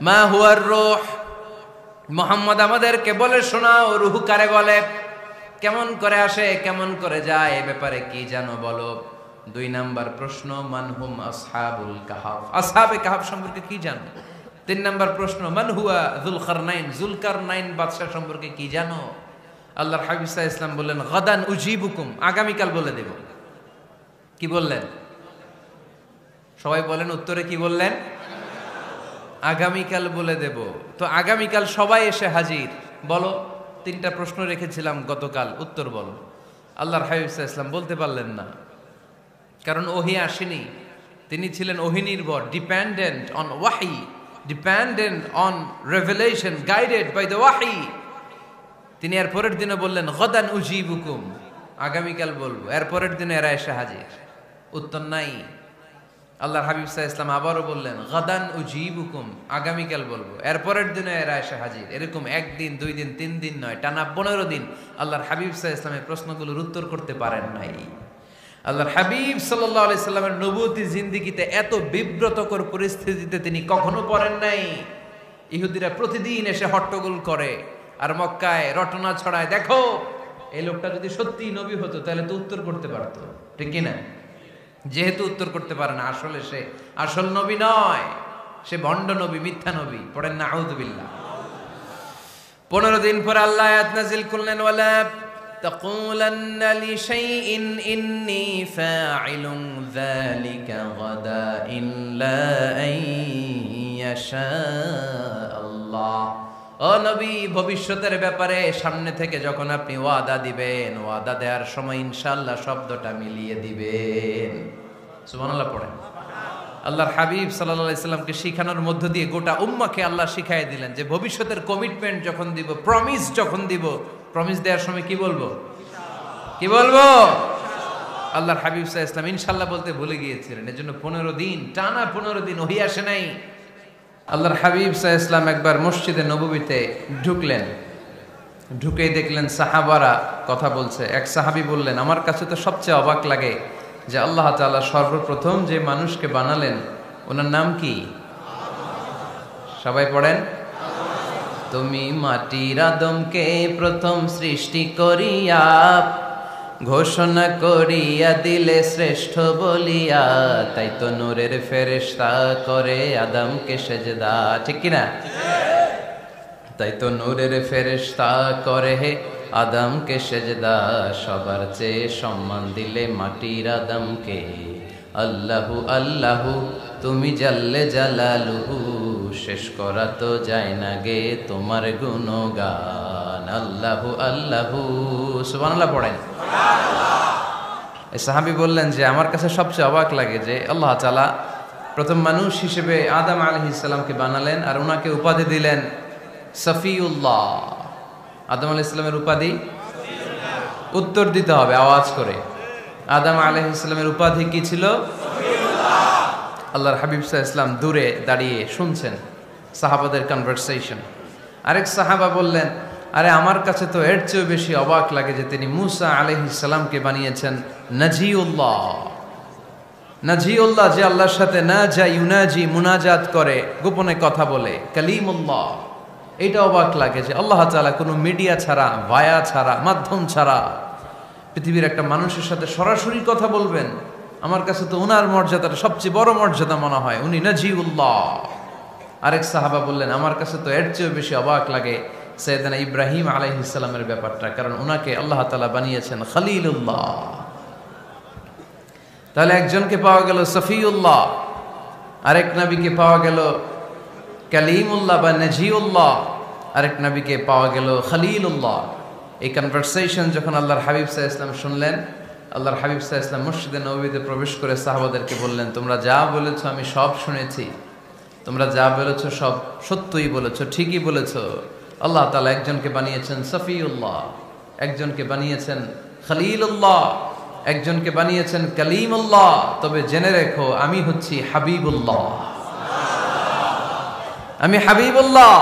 মা হুয়ার রূহ, মুহাম্মদ আমাদেরকে বলে শোনাও রূহ কারে বলে, কেমন করে আসে, কেমন করে যায়, এ ব্যাপারে কি জানো বলো। 2 নাম্বার প্রশ্ন, মানহুম আসহাবুল কাহাফ, আসহাবে কাহাফ সম্পর্কে কি জানো। 3 নাম্বার প্রশ্ন, মান হুয়া যুলকারনাইন, যুলকারনাইন বাদশা সম্পর্কে কি জানো। আল্লাহর হাবিব সাল্লাল্লাহু আলাইহি ওয়াসাল্লাম বললেন গাদান উজিবুকুম, আগামীকাল বলে দেব। কি বললেন? সবাই বলেন উত্তরে কি বললেন? আগামীকাল বলে দেব। তো আগামীকাল সবাই এসে হাজির। বলো, 3টা প্রশ্ন রেখেছিলাম গতকাল, উত্তর বলো। আল্লাহর হাবিব সাল্লাল্লাহু আলাইহি ওয়াসাল্লাম বলতে পারলেন না, কারণ ওহী আসেনি। তিনি ছিলেন ওহী নির্ভর, dependent on wahi, dependent on revelation, guided by the wahi. তিনি এর পরের দিনে বললেন গাদান উজিবুকুম, আগামীকাল বলবো। এর পরের দিনে এরা এসে হাজির, উত্তর নাই। আল্লাহর হাবিব সাল্লাল্লাহু আলাইহি ওয়াসাল্লাম আবারও বললেন গাদান উজিবুকুম, আগামীকাল বলবো। এর পরের দিনে এরা এসে হাজির। এরকম 1 দিন 2 দিন 3 দিন নয়, টানা 15 দিন আল্লাহর হাবিব সাল্লাল্লাহু আলাইহি ওয়াসাল্লামের প্রশ্নগুলোর উত্তর করতে পারেন নাই। আল্লাহর হাবিব সাল্লাল্লাহু আলাইহি সাল্লামের নবুয়তি জিন্দেগিতে এত বিব্রতকর পরিস্থিতিতে তিনি কখনো পড়েন নাই। ইহুদিরা প্রতিদিন এসে হট্টগোল করে আর মক্কায় রটনা ছড়ায়, দেখো এই লোকটা যদি সত্যি নবী হতো তাহলে তো উত্তর করতে পারতো, ঠিক কি না? যেহেতু উত্তর করতে পারে না, আসলে সে আসল নবী নয়, সে ভণ্ড নবী, মিথ্যা নবী। পড়েন না আউযুবিল্লাহ। 15 দিন পর আল্লাহ আয়াত নাযিল করলেন ওয়ালা তাকুলান্না লিশাইইন ইন্নী ফাইলুন যালিকা গাদা ইল্লা আইয়াশা আল্লাহ। ও নবী, ভবিষ্যতের ব্যাপারে সামনে থেকে যখন আপনি ওয়াদা দিবেন, ওয়াদা দেওয়ার সময় ইনশাআল্লাহ শব্দটা মিলিয়ে দিবেন। সুবহানাল্লাহ পড়েন। আল্লাহর হাবিব সাল্লাল্লাহু আলাইহি সাল্লামকে শিখানোর মধ্য দিয়ে গোটা উম্মাহকে আল্লাহ শিখাই দিলেন যে ভবিষ্যতের কমিটমেন্ট যখন দিব, প্রমিস যখন দিব, প্রমিস দেওয়ার সময় কি বলবো? কি বলবো? আল্লাহর হাবিব সাল্লাল্লাহু আলাইহি সাল্লাম ইনশাআল্লাহ বলতে ভুলে গিয়েছিলেন। এজন্য 15 দিন, টানা 15 দিন ওহী আসে নাই। আল্লাহর হাবিব সাল্লাল্লাহু আলাইহি সাল্লাম একবার মসজিদে নববীতে ঢুকলেন, ঢুকেই দেখলেন সাহাবারা কথা বলছে। এক সাহাবী বললেন, আমার কাছে তো সবচেয়ে অবাক লাগে যে আল্লাহ তাআলা সর্বপ্রথম যে মানুষকে বানালেন ওনার নাম কি? সবাই পড়েন। তুমি মাটির আদমকে প্রথম সৃষ্টি করিয়া ঘোষণা করিয়া দিলে শ্রেষ্ঠ বলিয়া, তাই তো নূরের ফেরেশতা করে আদমকে সেজদা, ঠিক কিনা? তাই তো নূরের ফেরেশতা করে আদমকে সেজদা, সবার চেয়ে সম্মান দিলে মাটির আদমকে। আল্লাহু আল্লাহু তুমি জাল্লে জালালুহু, শেষ করা তো যায় না গে তোমার গুণগান। আল্লাহু আল্লাহু, সুবহানাল্লাহ পড়েন। এই সাহাবী বললেন যে আমার কাছে সবচেয়ে অবাক লাগে যে আল্লাহ তাআলা প্রথম মানুষ হিসেবে আদম আলাইহিস সালামকে বানালেন আর ওনাকে উপাধি দিলেন সফিউল্লাহ। আদম আলাইহিস সালামের উপাধি উত্তর দিতে হবে আওয়াজ করে। আদম আলাইহিস সালামের উপাধি কি ছিল? সফিউল্লাহ। আল্লাহর হাবিব সাল্লাল্লাহু আলাইহি ওয়াসাল্লাম দূরে দাঁড়িয়ে শুনছেন সাহাবাদের কনভারসেশন। আরেক সাহাবা বললেন, আরে আমার কাছে তো এর চেয়েও বেশি অবাক লাগে যে তিনি মুসা আলাইহিস সালামকে বানিয়েছেন নাজিউল্লাহ। নাজিউল্লাহ, যে আল্লাহর সাথে না যা ইউনাজি মুনাজাত করে, গোপনে কথা বলে, কালিমুল্লাহ। এটা অবাক লাগে যে আল্লাহ তাআলা কোনো মিডিয়া ছাড়া, ভায়া ছাড়া, মাধ্যম ছাড়া পৃথিবীর একটা মানুষের সাথে সরাসরি কথা বলবেন। আমার কাছে তো ওনার মর্যাদাটা সবচেয়ে বড় মর্যাদা মনে হয়, উনি নাজিউল্লাহ। আরেক সাহাবা বললেন, আমার কাছে তো এর চেয়েও বেশি অবাক লাগে সাইয়েদনা ইব্রাহিম আলাইহিস সালামের ব্যাপারটা, কারণ ওনাকে আল্লাহ তাআলা বানিয়েছেন খলিলুল্লাহ। তাহলে একজনকে পাওয়া গেল সফিউল্লাহ, আরেক নবীকে পাওয়া গেল কালিমুল্লাহ বা নাজিউল্লাহ, আরেক নবীকে পাওয়া গেল খলিলুল্লাহ। এই কনভারসেশন যখন আল্লাহর হাবিব সাল্লাল্লাহু আলাইহি ওয়াসাল্লাম শুনলেন, আল্লাহর হাবিব সাল্লাল্লাহু আলাইহি ওয়াসাল্লাম মসজিদে নববীতে প্রবেশ করে সাহাবাদেরকে বললেন, তোমরা যা বলেছো আমি সব শুনেছি, তোমরা যা বলেছো সব সত্যই বলেছো, ঠিকই বলেছো। আল্লাহ তাআলা একজনকে বানিয়েছেন সফিউল্লাহ, একজনকে বানিয়েছেন খলিলুল্লাহ, একজনকে বানিয়েছেন কালিমুল্লাহ। তবে জেনে রেখো আমি হচ্ছি হাবিবুল্লাহ, আমি Habibullah.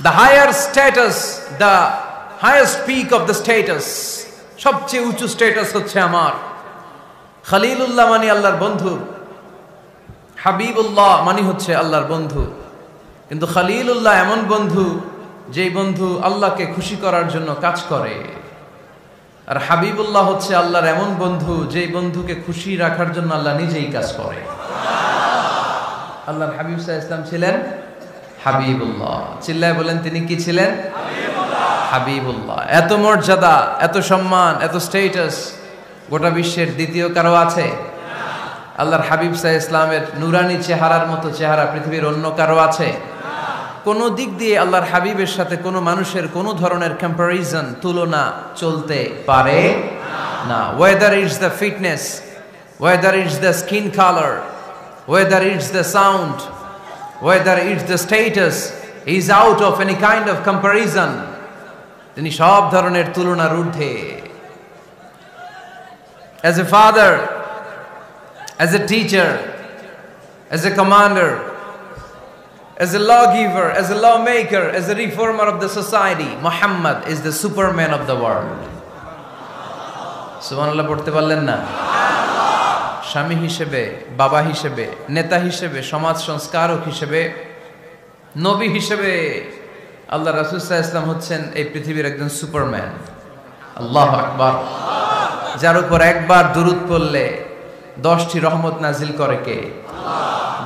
The higher status, the highest peak of the status, সবচেয়ে উঁচু স্ট্যাটাস হচ্ছে আমার। খলিলুল্লাহ মানে আল্লাহর বন্ধু, হাবিবুল্লাহ মানে হচ্ছে আল্লাহর বন্ধু, কিন্তু খলিলুল্লাহ এমন বন্ধু যেই বন্ধু আল্লাহকে খুশি করার জন্য কাজ করে। আর হাবিবুল্লাহ হচ্ছে আল্লাহর এমন বন্ধু যেই বন্ধুকে খুশি রাখার জন্য আল্লাহ নিজেই কাজ করে। আল্লাহর হাবিব সাল্লাল্লাহু আলাইহি ওয়াসাল্লাম ছিলেন হাবিবুল্লাহ। চিল্লায় বলেন তিনি কি ছিলেন? হাবিবুল্লাহ। এত মর্যাদা, এত সম্মান, এত স্ট্যাটাস গোটা বিশ্বের দ্বিতীয় কারো আছে? আল্লাহর হাবিব সাল্লাল্লাহু আলাইহি ওয়াসাল্লামের নুরানি চেহারার মতো চেহারা পৃথিবীর অন্য কারো আছে? কোন দিক দিয়ে আল্লাহর হাবিবের সাথে কোনো মানুষের কোনো ধরনের কম্পারিজন, তুলনা চলতে পারে না। Whether it's the fitness, whether it's the skin colour, whether it's the sound, whether it's the status, he is out of any kind of comparison. তিনি সব ধরনের তুলনার ঊর্ধ্বে। As a father, as a teacher, as a commander, as a lawgiver, as a lawmaker, as a reformer of the society, Muhammad is the superman of the world. সুবহানাল্লাহ পড়তে পারলেন না? স্বামী হিসেবে, বাবা হিসেবে, নেতা হিসেবে, সমাজ সংস্কারক হিসেবে, নবী হিসেবে আল্লাহ রাসূল সাল্লাল্লাহু আলাইহি ওয়াসাল্লাম হচ্ছেন এই পৃথিবীর একজন সুপারম্যান। আল্লাহু আকবার। যার উপর একবার দুরূদ পড়লে 10টি রহমত নাজিল করে কে?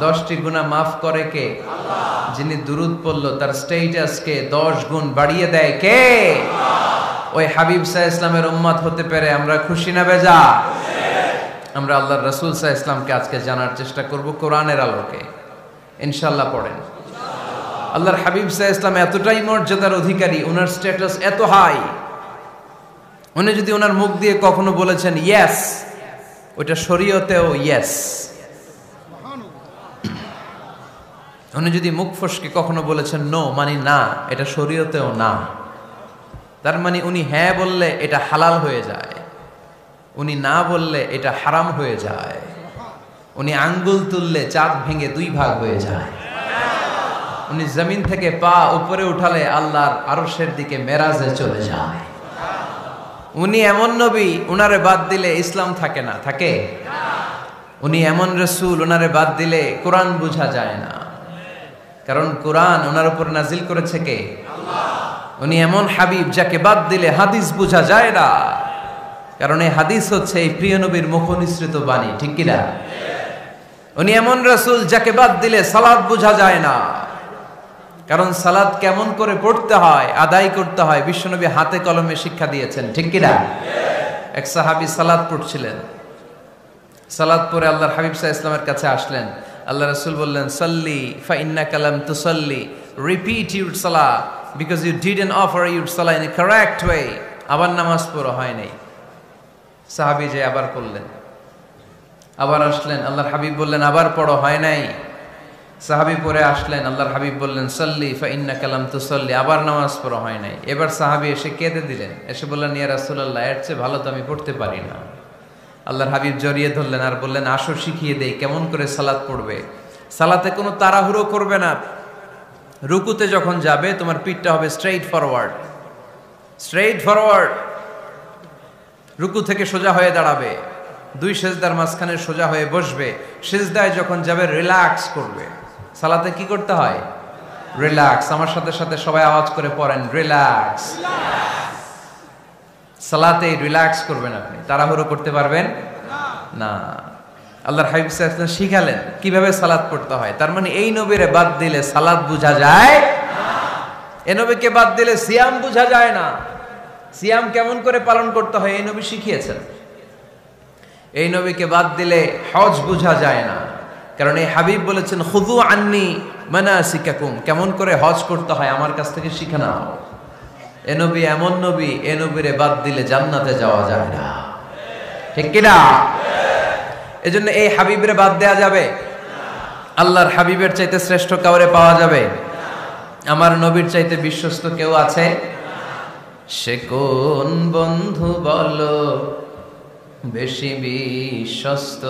10টি গুনাহ মাফ করে কে? যিনি দুরূদ পড়লো তার স্ট্যাটাসকে 10 গুণ বাড়িয়ে দেয় কে? ওই হাবিব সাল্লাল্লাহু আলাইহি ওয়াসাল্লামের উম্মত হতে পেরে আমরা খুশি না বেজা? আমরা আল্লাহর রাসূল সাল্লাল্লাহু আলাইহি ওয়াসাল্লামকে আজকে জানার চেষ্টা করব কোরআনের আলোকে। ইনশাআল্লাহ পড়েন। আল্লাহর হাবিব সাল্লাল্লাহু আলাইহি ওয়াসাল্লাম এতটাই মর্যাদার অধিকারী, ওনার স্ট্যাটাস এত হাই, উনি যদি ওনার মুখ দিয়ে কখনো বলেছেন ইয়েস, ওটা শরীয়তেও ইয়েস। উনি যদি মুখ ফসকে কখনো বলেছেন নো, মানে না, এটা শরীয়তেও না। তার মানে উনি হ্যাঁ বললে এটা হালাল হয়ে যায়, উনি না বললে এটা হারাম হয়ে যায়। উনি আঙ্গুল তুললে চাঁদ ভেঙে 2 ভাগ হয়ে যায়। উনি জমিন থেকে পা উপরে উঠালে আল্লাহর আরশের দিকে মেরাজে চলে যায়। উনি এমন নবী, উনারে বাদ দিলে ইসলাম থাকে না, থাকে? উনি এমন রাসূল, উনারে বাদ দিলে কোরআন বোঝা যায় না, কারণ কোরআন ওনার উপর নাজিল করেছে কে? আল্লাহ। উনি এমন হাবিব যাকে বাদ দিলে হাদিস বোঝা যায় না, কারণ এই হাদিস হচ্ছে এই প্রিয় নবীর মুখ নিঃসৃত বাণী, ঠিক কি না? উনি এমন রাসূল যাকে বাদ দিলে সালাত বোঝা যায় না, কারণ সালাত কেমন করে পড়তে হয়, আদায় করতে হয় বিশ্বনবী হাতে কলমে শিক্ষা দিয়েছেন, ঠিক কি না? এক সাহাবী সালাত পড়ছিলেন, সালাত পড়ে আল্লাহর হাবিব সাল্লাল্লাহু আলাইহি ওয়াসাল্লামের কাছে আসলেন। আল্লাহ রাসূল বললেন সাল্লি ফা ইন্নাকা লাম তুসাল্লি, রিপিট ইউর সালাহ because you didn't offer your সালাহ ইন এ কারেক্ট ওয়ে। আবার নামাজ পড়া হয় নাই। সাহাবী যে আবার পড়লেন, আবার আসলেন, আল্লাহর হাবিব বললেন আবার পড়ো, হয় নাই। সাহাবী পরে আসলেন, আল্লাহর হাবিব বললেন সাল্লি ফা ইন্নাকা লাম তুসাল্লি, আবার নামাজ পড়া হয় নাই। এবার সাহাবী এসে কেঁদে দিলেন, এসে বললেন ইয়া রাসূলুল্লাহ, এর চেয়ে ভালো তো আমি পড়তে পারি না। আল্লাহর হাবিব জড়িয়ে ধরলেন আর বললেন আসো শিখিয়ে দেই কেমন করে সালাত পড়বে। সালাতে কোনো তাড়াহুড়ো করবে না। রুকুতে যখন যাবে তোমার পিঠটা হবে স্ট্রেইট ফরওয়ার্ড, স্ট্রেইট ফরওয়ার্ড। রুকু থেকে সোজা হয়ে দাঁড়াবে, 2 সেজদার মাঝখানে সোজা হয়ে বসবে। সেজদায় যখন যাবে রিল্যাক্স করবে। সালাতে কি করতে হয়? রিল্যাক্স। আমার সাথে সাথে সবাই আওয়াজ করে পড়েন রিল্যাক্স। সালাতে রিল্যাক্স করবেন আপনি, তাড়াহুড়ো করতে পারবেন না। আল্লাহর হাবিব সাল্লাল্লাহু আলাইহি ওয়াসাল্লাম শিখালেন কিভাবে সালাত পড়তে হয়। তার মানে এই নবীরে বাদ দিলে সালাত বোঝা যায় না, এই নবীকে বাদ দিলে সিয়াম বোঝা যায় না। সিয়াম কেমন করে পালন করতে হয় এই নবী শিখিয়েছেন। এই নবীকে বাদ দিলে হজ বোঝা যায় না, কারণ এই হাবিব বলেছেন খুযু আন্নী মানাসিকাকুম, কেমন করে হজ করতে হয় আমার কাছ থেকে শিখে নাও। এ নবী এমন নবী, এ নবীরে বাদ দিলে জান্নাতে যাওয়া যায় না, ঠিক কি না? এজন্য এই হাবিবরে বাদ দেয়া যাবে? আল্লাহর হাবিবের চাইতে শ্রেষ্ঠ কাউরে পাওয়া যাবে? আমার নবীর চাইতে বিশ্বস্ত কেউ আছে? সে কোন বন্ধু বলো বেশি বিশ্বস্ত,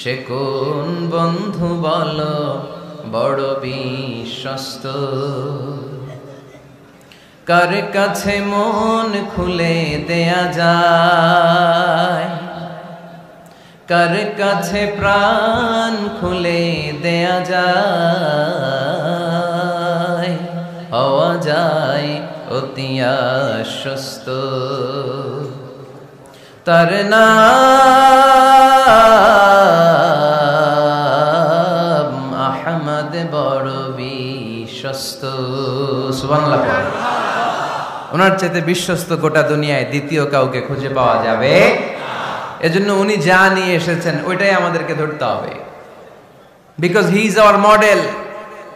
সে কোন বন্ধু বলো বড় বিশ্বস্ত। কার কাছে মন খুলে দেয়া যায়, কার কাছে প্রাণ খুলে দেয়া যায়, হওয়া যায় অতি আশ্বস্ত। তার নাম আহমদ বড় বিশ্বস্ত। সুবহানাল্লাহ। ওনার চাইতে বিশ্বস্ত গোটা দুনিয়ায় দ্বিতীয় কাউকে খুঁজে পাওয়া যাবে। এজন্য উনি যা নিয়ে এসেছেন ওইটাই আমাদেরকে ধরতে হবে, because he is our model.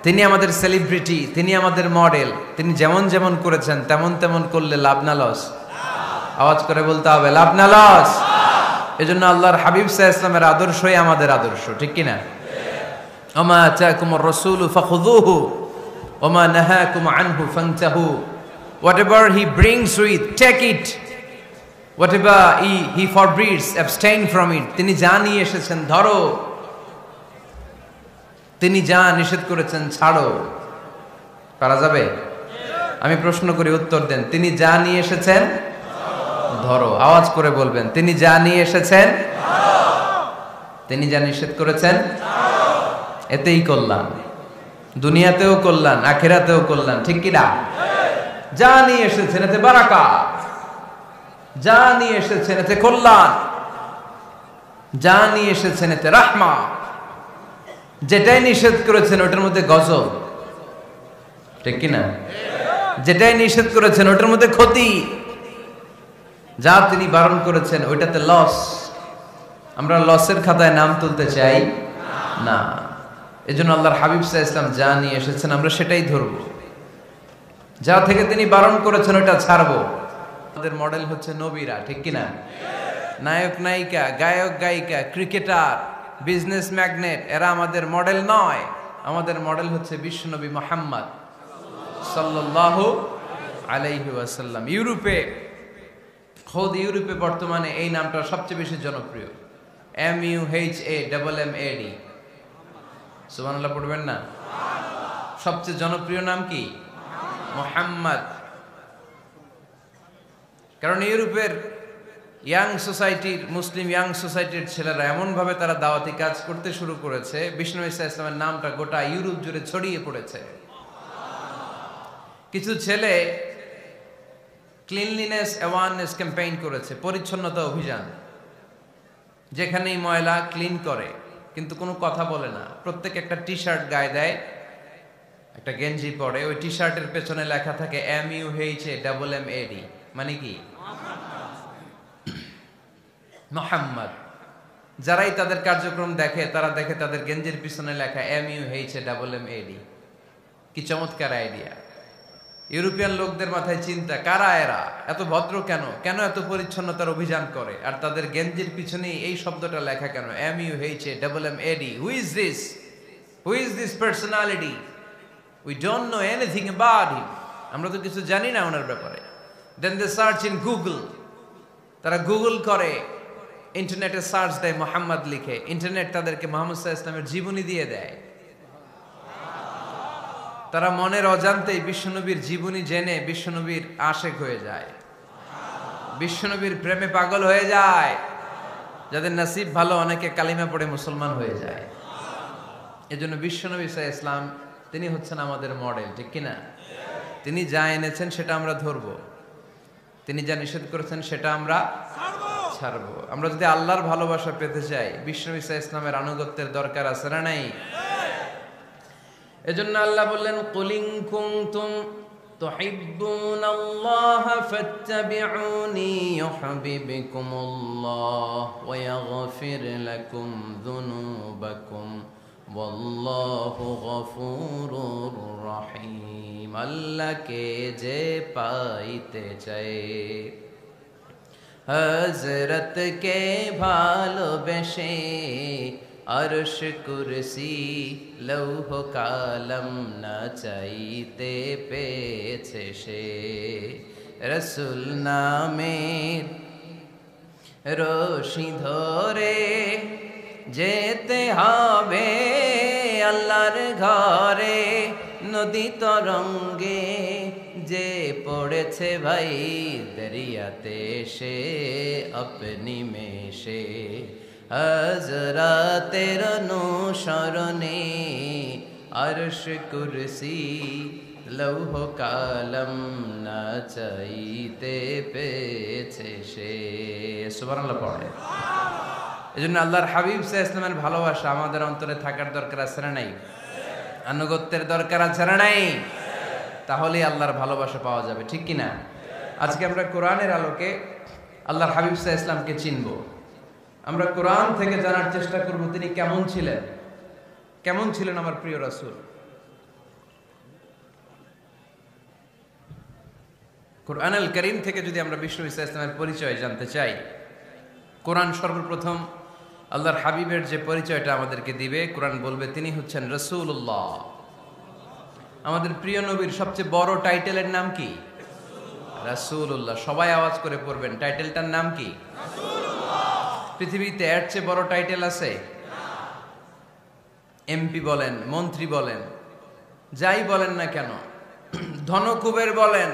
তিনি আমাদের সেলিব্রিটি, তিনি আমাদের মডেল। তিনি যেমন যেমন করেছেন তেমন তেমন করলে লাভ না লস? আওয়াজ করে বলতে হবে, লাভ না লস? এজন্য আল্লাহর হাবিব সাল্লাল্লাহু আলাইহি ওয়াসাল্লামের আদর্শই আমাদের আদর্শ, ঠিক কি না? ওমা আতাকুমুর রাসূলু ফাখুযুহু ওমা নাহাকুম আনহু ফান্তাহু। Whatever he brings with, take it. Whatever he forbids, abstain from it. তিনি যা নিয়ে এসেছেন ধরো, তিনি যা নিষেধ করেছেন ছাড়ো। পারা যাবে? আমি প্রশ্ন করি, উত্তর দেন। তিনি যা নিয়ে এসেছেন ধরো। আওয়াজ করে বলবেন, তিনি যা নিয়ে এসেছেন ধরো, তিনি যা নিষেধ করেছেন ছাড়ো। এতেই কল্যাণ, দুনিয়াতেও কল্যাণ, আখিরাতেও কল্যাণ, ঠিক কি না? যা নিয়ে এসেছেন এতে বারাকাত, যা নিয়ে এসেছেন এতে কল্যাণ, যা নিয়ে এসেছেন এতে রাহমা। যেটাই নিষেধ করেছেন ওটার মধ্যে গজব, ঠিক কি না? যেটাই নিষেধ করেছেন ওটার মধ্যে ক্ষতি, যা তিনি বারণ করেছেন ওইটাতে লস। আমরা লসের খাতায় নাম তুলতে চাই না। এজন্য আল্লাহর হাবিব সাল্লাল্লাহু আলাইহি ওয়াসাল্লাম যা নিয়ে এসেছেন আমরা সেটাই ধরবো, যা থেকে তিনি বারণ করেছেন ওটা ছাড়বো। আমাদের মডেল হচ্ছে নবীরা, ঠিক কিনা? নায়ক নায়িকা, গায়ক গায়িকা, ক্রিকেটার, বিজনেস ম্যাগনেট, এরা আমাদের মডেল নয়। আমাদের মডেল হচ্ছে বিশ্বনবী মুহাম্মদ সাল্লাল্লাহু আলাইহি ওয়াসাল্লাম। ইউরোপে, খোদ ইউরোপে বর্তমানে এই নামটা সবচেয়ে বেশি জনপ্রিয়, MUHAMMAD। সুবহানাল্লাহ পড়বেন না? সবচেয়ে জনপ্রিয় নাম কি? মুহাম্মদ। কারণ ইউরোপের ইয়াং সোসাইটির, মুসলিম ইয়াং সোসাইটির ছেলেরা এমন ভাবে তারা দাওয়াতি কাজ করতে শুরু করেছে, বিষ্ণু ঈসা ইসলামের নামটা গোটা ইউরোপ জুড়ে ছড়িয়ে পড়েছে। কিছু ছেলে ক্লিনলিনেস অ্যাওয়ারনেস ক্যাম্পেইন করেছে, পরিচ্ছন্নতা অভিযান। যেখানেই ময়লা ক্লিন করে, কিন্তু কোনো কথা বলে না। প্রত্যেক একটা টি শার্ট গায়ে দেয়, একটা গেঞ্জি পরে, ওই টি শার্টের পেছনে লেখা থাকে MUHAMMAD, মানে কি? মুহাম্মদ। যারাই তাদের কার্যক্রম দেখে তারা দেখে তাদের গেঞ্জির পিছনে লেখা MUHAMMAD। কি চমৎকার আইডিয়া! ইউরোপিয়ান লোকদের মাথায় চিন্তা, কারা এরা, এত ভদ্র কেন, কেন এত পরিচ্ছন্নতার অভিযান করে, আর তাদের গেঞ্জির পিছনেই এই শব্দটা লেখা কেন, MUHAMMAD? Who is this? Who is this personality? We don't know anything about him. আমরা তো কিছু জানি না ওনার ব্যাপারে। Then they search in Google. তারা গুগল করে, ইন্টারনেটে সার্চ দেয় মুহাম্মদ লিখে। ইন্টারনেট তাদেরকে মুহাম্মদ সাল্লাল্লাহু আলাইহি ওয়াসাল্লামের জীবনী দিয়ে দেয়। তারা মনের অজান্তেই বিশ্বনবীর জীবনী জেনে বিশ্বনবীর আশেক হয়ে যায়, বিশ্বনবীর প্রেমে পাগল হয়ে যায়। যাদের নসিব ভালো, অনেকে কালিমা পড়ে মুসলমান হয়ে যায়। এজন্য বিশ্বনবী সাল্লাল্লাহু আলাইহি ওয়াসাল্লাম তিনি হচ্ছেন আমাদের মডেল, ঠিক কিনা? তিনি যা এনেছেন সেটা আমরা ধরবো, তিনি যা নিষেধ করেছেন সেটা আমরা ছাড়বো। আমরা যদি আল্লাহর ভালোবাসা পেতে চাই, বিশ্বনবী সাল্লাল্লাহু আলাইহি ওয়াসাল্লামের আনুগত্যের দরকার আছে না নাই? এজন্য আল্লাহ বললেন, কুল ইন কুনতুম তুহিব্বুনাল্লাহা ফাত্তাবিউনি ইউহিব্বুকুমুল্লাহ ওয়া ইয়াগফির লাকুম যুনুবাকুম ওয়াল্লাহু গফুরুর রহিম। আল্লাহকে যে পাইতে চায়, হযরতকে ভালোবেসে, আরশ কুরসি লৌহ কালম না চাইতে পেয়েছে সে। রসুল নামের রশি ধরে যেতে হবে আল্লাহর ঘরে। নদী তরঙ্গে যে পড়েছে ভাই দরিয়াতে সে, আপনি মেশে হযরতের অনুসরণে আরশ কুরসি লৌহ কালম না চাইতে পেয়েছে সে। সুবহানাল্লাহ পড়ে। এজন্য আল্লাহর হাবিব সাল্লাল্লাহু আলাইহি ওয়াসাল্লামের ভালোবাসা আমাদের অন্তরে থাকার দরকার আছে না নাই? আনুগত্যের দরকার আছে না নাই? তাহলে আল্লাহর ভালোবাসা পাওয়া যাবে, ঠিক কি না? আজকে আমরা কোরআনের আলোকে আল্লাহর হাবিব সাল্লাল্লাহু আলাইহি ওয়াসাল্লামকে চিনব। আমরা কোরআন থেকে জানার চেষ্টা করব তিনি কেমন ছিলেন, কেমন ছিলেন আমার প্রিয় রাসূল। কোরআনুল কারীম থেকে যদি আমরা বিষ্ণু সাল্লাল্লাহু আলাইহি ওয়াসাল্লামের পরিচয় জানতে চাই, কোরআন সর্বপ্রথম আল্লাহর হাবিবের যে পরিচয়টা আমাদেরকে দিবে, কোরআন বলবে তিনি হচ্ছেন রাসূলুল্লাহ। আমাদের প্রিয় নবীর সবচেয়ে বড় টাইটেলের নাম কি? রাসূলুল্লাহ। সবাই আওয়াজ করে পড়বেন, টাইটেলটার নাম কি? রাসূলুল্লাহ। পৃথিবীতে এর চেয়ে বড় টাইটেল আছে? এমপি বলেন, মন্ত্রী বলেন, যাই বলেন না কেন, ধনকুবের বলেন,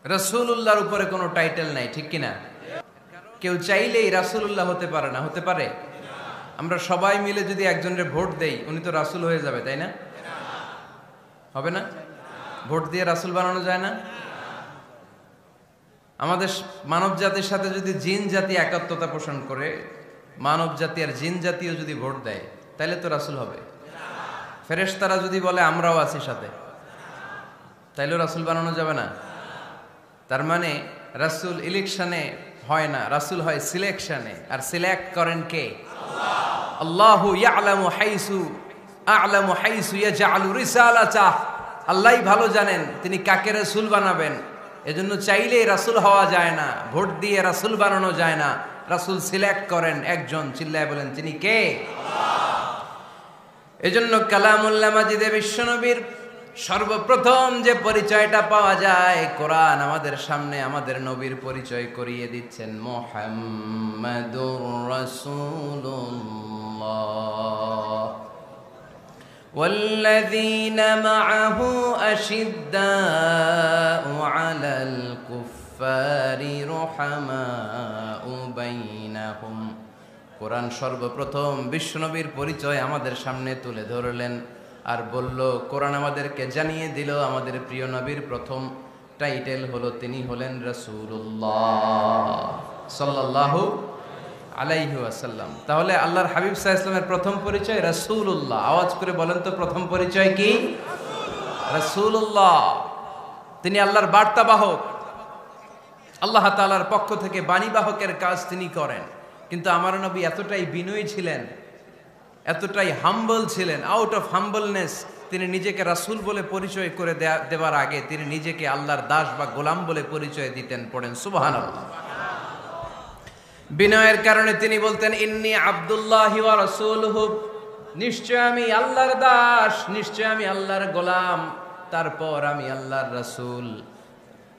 রাসূলুল্লাহর উপরে কোনো টাইটেল নাই, ঠিক কিনা? কেউ চাইলেই রাসূলুল্লাহ হতে পারে না, হতে পারে? আমরা সবাই মিলে যদি একজনের ভোট দেই, উনি তো রাসূল হয়ে যাবে, তাই না? হবে না? ভোট দিয়ে রাসূল বানানো যায় না? আমাদের মানব জাতির সাথে যদি জিন জাতি একাত্মতা পোষণ করে, মানব জাতি আর জিন জাতিও যদি ভোট দেয়, তাহলে তো রাসূল হবে। ফেরেশতারা যদি বলে আমরাও আছি সাথে, তাইলেও রাসূল বানানো যাবে না। তার মানে রাসূল ইলেকশনে হয় না, রাসূল হয় সিলেকশনে। আর সিলেক্ট করেন কে? আল্লাহ। আল্লাহু ইয়ালামু হাইসু ইয়াজআলু রিসালাতাহ। আল্লাহই ভালো জানেন তিনি কাকে রাসূল বানাবেন। এজন্য চাইলেই রাসূল হওয়া যায় না, ভোট দিয়ে রাসূল বানানো যায় না। রাসূল সিলেক্ট করেন একজন, চিল্লায় বলেন তিনি কে? আল্লাহ। এজন্য কালামুল্লাহ মাজিদে বিশ্বনবীর সর্বপ্রথম যে পরিচয়টা পাওয়া যায়, কোরআন আমাদের সামনে আমাদের নবীর পরিচয় করিয়ে দিচ্ছেন, মুহাম্মাদুর রাসূলুল্লাহ ওয়াল্লাযীনা মাআহু আশিদ্দাউ আলাল কুফফারি রুহামাউ বাইনাহুম। কোরআন সর্বপ্রথম বিশ্বনবীর পরিচয় আমাদের সামনে তুলে ধরলেন আর বলল, কোরআন আমাদেরকে জানিয়ে দিল আমাদের প্রিয় নবীর প্রথম টাইটেল হলো তিনি হলেন রাসূলুল্লাহ সাল্লাল্লাহু আলাইহি ওয়াসাল্লাম। তাহলে আল্লাহর হাবিব সাল্লাল্লাহু আলাইহি ওয়াসাল্লামের প্রথম পরিচয় রাসূলুল্লাহ। আওয়াজ করে বলেন তো, প্রথম পরিচয় কি? রাসূলুল্লাহ। তিনি আল্লাহর বার্তাবাহক, আল্লাহ তাআলার পক্ষ থেকে বাণীবাহকের কাজ তিনি করেন। কিন্তু আমার নবী এতটাই বিনয়ী ছিলেন, এতটাই হাম্বল ছিলেন, আউট অফ হাম্বলনেস তিনি নিজেকে রাসূল বলে পরিচয় করে দেওয়ার আগে তিনি নিজেকে আল্লাহর দাস বা গোলাম বলে পরিচয় দিতেন। পড়েন সুবহানাল্লাহ। বিনয়ের কারণে তিনি বলতেন, ইন্নী আব্দুল্লাহি ওয়া রাসূলুহু, নিশ্চয় আমি আল্লাহর দাস, নিশ্চয় আমি আল্লাহর গোলাম, তারপর আমি আল্লাহর রাসূল।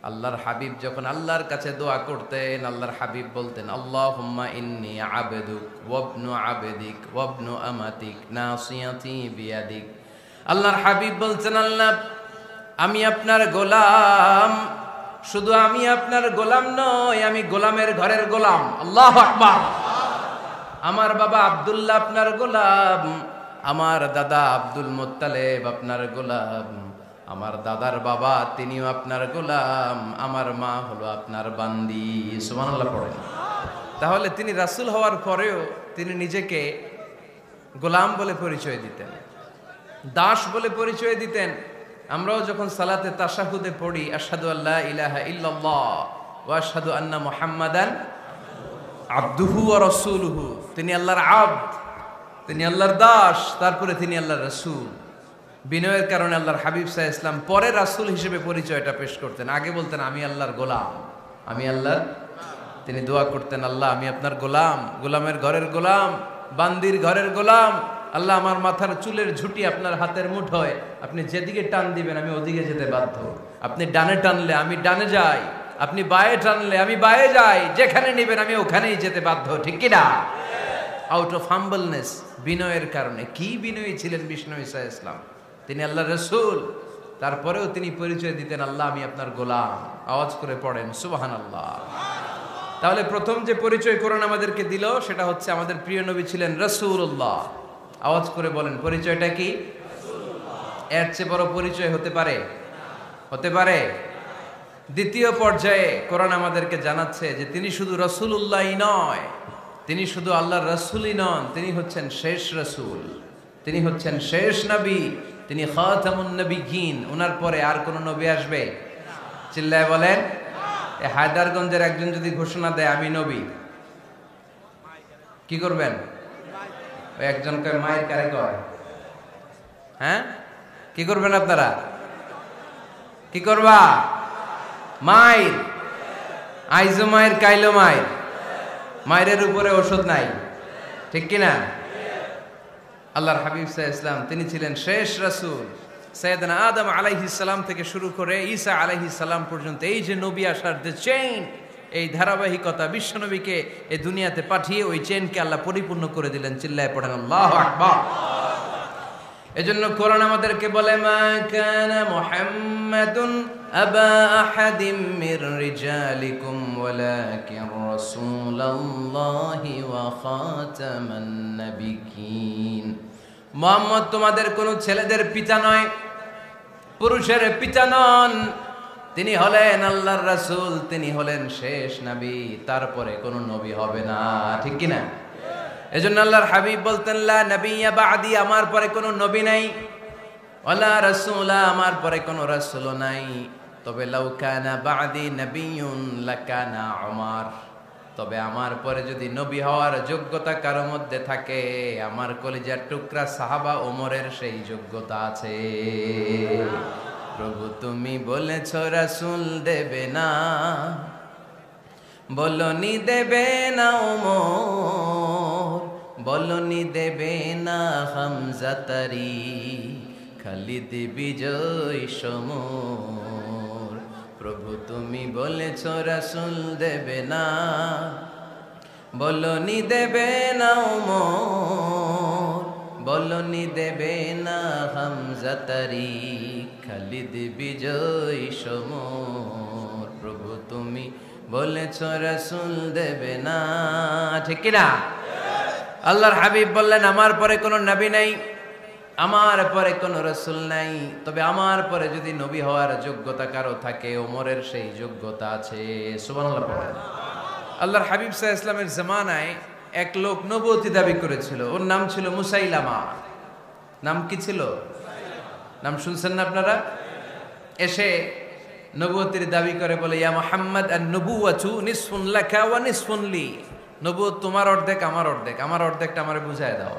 আল্লাহর হাবিব যখন আল্লাহর কাছে দোয়া করতেন, আল্লাহর হাবিব বলতেন, আল্লাহুম্মা ইন্নী আবদুক ওয়া ইবনু আবদিক ওয়া ইবনু আমাতিক নাসিয়াতি বিয়াদিক। আল্লাহর হাবিব বলছেন, আল্লাহ আমি আপনার গোলাম, শুধু আমি আপনার গোলাম নয়, আমি গোলামের ঘরের গোলাম। আল্লাহু আকবার। আমার বাবা আব্দুল্লাহ আপনার গোলাম, আমার দাদা আব্দুল মুত্তালিব আপনার গোলাম, আমার দাদার বাবা তিনিও আপনার গোলাম, আমার মা হলো আপনার বান্দি। সুবহানাল্লাহ পড়েন। তাহলে তিনি রাসূল হওয়ার পরেও তিনি নিজেকে গোলাম বলে পরিচয় দিতেন, দাস বলে পরিচয় দিতেন। আমরাও যখন সালাতে তাশাহুদে পড়ি, আশহাদু আল্লা ইলাহা ইল্লাল্লাহ ওয়া আশহাদু আন্না মুহাম্মাদান আবদুহু ওয়া রাসূলুহু, তিনি আল্লাহর আবদ, তিনি আল্লাহর দাস, তারপরে তিনি আল্লাহর রাসূল। বিনয়ের কারণে আল্লাহর হাবিব সাল্লাল্লাহু আলাইহি ওয়াসাল্লাম পরে রাসূল হিসেবে পরিচয়টা পেশ করতেন। আগে বলতেন আমি আল্লাহর গোলাম, আমি আল্লাহর। তিনি দোয়া করতেন, আল্লাহ আমি আপনার গোলাম, গোলামের ঘরের গোলাম, বান্দির ঘরের গোলাম। আল্লাহ আমার মাথার চুলের ঝুঁটি আপনার হাতের মুঠোয়, আপনি যেদিকে টান দিবেন আমি ওদিকে যেতে বাধ্য। আপনি ডানে টানলে আমি ডানে যাই, আপনি বায়ে টানলে আমি বায়ে যাই, যেখানে নেবেন আমি ওখানেই যেতে বাধ্য, ঠিক কি না? আউট অফ হাম্বলনেস, বিনয়ের কারণে। কি বিনয়ী ছিলেন বিষ্ণু সাল্লাল্লাহু আলাইহি ওয়াসাল্লাম। তিনি আল্লাহর রাসূল, তারপরেও তিনি পরিচয় দিতেন, আল্লাহ আমি আপনার গোলাম। আওয়াজ করে পড়েন সুবহানাল্লাহ। তাহলে প্রথম যে পরিচয় কোরআন আমাদেরকে দিল সেটা হচ্ছে আমাদের প্রিয় নবী ছিলেন রাসূলুল্লাহ। আওয়াজ করে বলেন পরিচয়টা কি? এর চেয়ে বড় পরিচয় হতে পারে? হতে পারে? দ্বিতীয় পর্যায়ে কোরআন আমাদেরকে জানাচ্ছে যে তিনি শুধু রাসূলুল্লাহই নয়, তিনি শুধু আল্লাহর রাসূলই নন, তিনি হচ্ছেন শেষ রাসূল, তিনি হচ্ছেন শেষ নবী, তিনি খাতামুন নবিয়্যিন। ওনার পরে আর কোন নবী আসবে? চিল্লায় বলেন। এই হায়দারগঞ্জের একজন যদি ঘোষণা দেয় আমি নবী, কি করবেন? ওই একজন কয় মায়ের কারে কয়, হ্যাঁ কি করবেন আপনারা? কি করবা? মায়ের আইজো মায়ের কাইলো মায়ের, মায়ের উপরে ওষুধ নাই, ঠিক কিনা? আল্লাহর হাবিব সাল্লাল্লাহু আলাইহি ওয়াসাল্লাম তিনি ছিলেন শেষ রাসূল। সাইয়েদনা আদম আলাইহিস সালাম থেকে শুরু করে ঈসা আলাইহিস সালাম পর্যন্ত এই যে নবী আসার যে চেইন, এই ধারাবাহিকতা, বিশ্ব নবীকে এই দুনিয়াতে পাঠিয়ে ওই চেইনকে আল্লাহ পরিপূর্ণ করে দিলেন। চিল্লায়ে পড়েন আল্লাহু আকবার। এজন্য কোরআন আমাদেরকে বলে মা কানা মুহাম্মাদুন আবা আহাদিম মির রিজালিকুম ওয়ালাকিন রাসূলুল্লাহি ওয়া খাতামান নাবিয়্যিন। মুহাম্মদ তোমাদের কোন ছেলেদের পিতা নয়, পুরুষের পিতা নন, তিনি হলেন আল্লাহর রাসূল, তিনি হলেন শেষ নবী, তারপরে কোন নবী হবে না, ঠিক কি না? এজন্য আল্লাহর হাবিব বলতেন লা নবিয়্যা বা'দি, আমার পরে কোনো নবী নাই, ওয়ালা রাসূলা, আমার পরে কোনো রাসূলও নাই। তবে লাউ কানা বা'দি নবিয়্যুন লাকানা উমর, তবে আমার পরে যদি নবী হওয়ার যোগ্যতা কারো মধ্যে থাকে, আমার কলিজার টুকরা সাহাবা ওমরের সেই যোগ্যতা আছে। প্রভু তুমি বলেছো রাসূল দেবে না, বলনি দেবে না ওমর, বলনি দেবে না হামজা তারি, খালিদ বিজয় সমর। প্রভু তুমি বলেছো রাসূল দেবে না, বলনি দেবে না ওমর, বলনি দেবে না হামজা তারি, খালিদ বিজয় সমর। প্রভু তুমি বলেছো রাসূল দেবে না, ঠিক কি না? আল্লাহর হাবিব বললেন আমার পরে কোনো নবী নাই, আমার পরে কোনো রাসূল নাই, তবে আমার পরে যদি নবী হওয়ার যোগ্যতা কারো থাকে, ওমরের সেই যোগ্যতা আছে। সুবহানাল্লাহ পড়েন। আল্লাহর হাবিব সাল্লাল্লাহু আলাইহি ওয়াসাল্লামের জামানায় এক লোক নবুয়তি দাবি করেছিল, ওর নাম ছিল মুসাইলামা। নাম কি ছিল? নাম শুনছেন না আপনারা? এসে নবুয়তির দাবি করে বলে ইয়া মুহাম্মদ আন-নবুওয়াতু নিসফুন লাকা ওয়া নিসফুন লি, নবুয়ত তোমার অর্ধেক আমার অর্ধেক, আমার অর্ধেকটা আমারে বুঝায় দাও।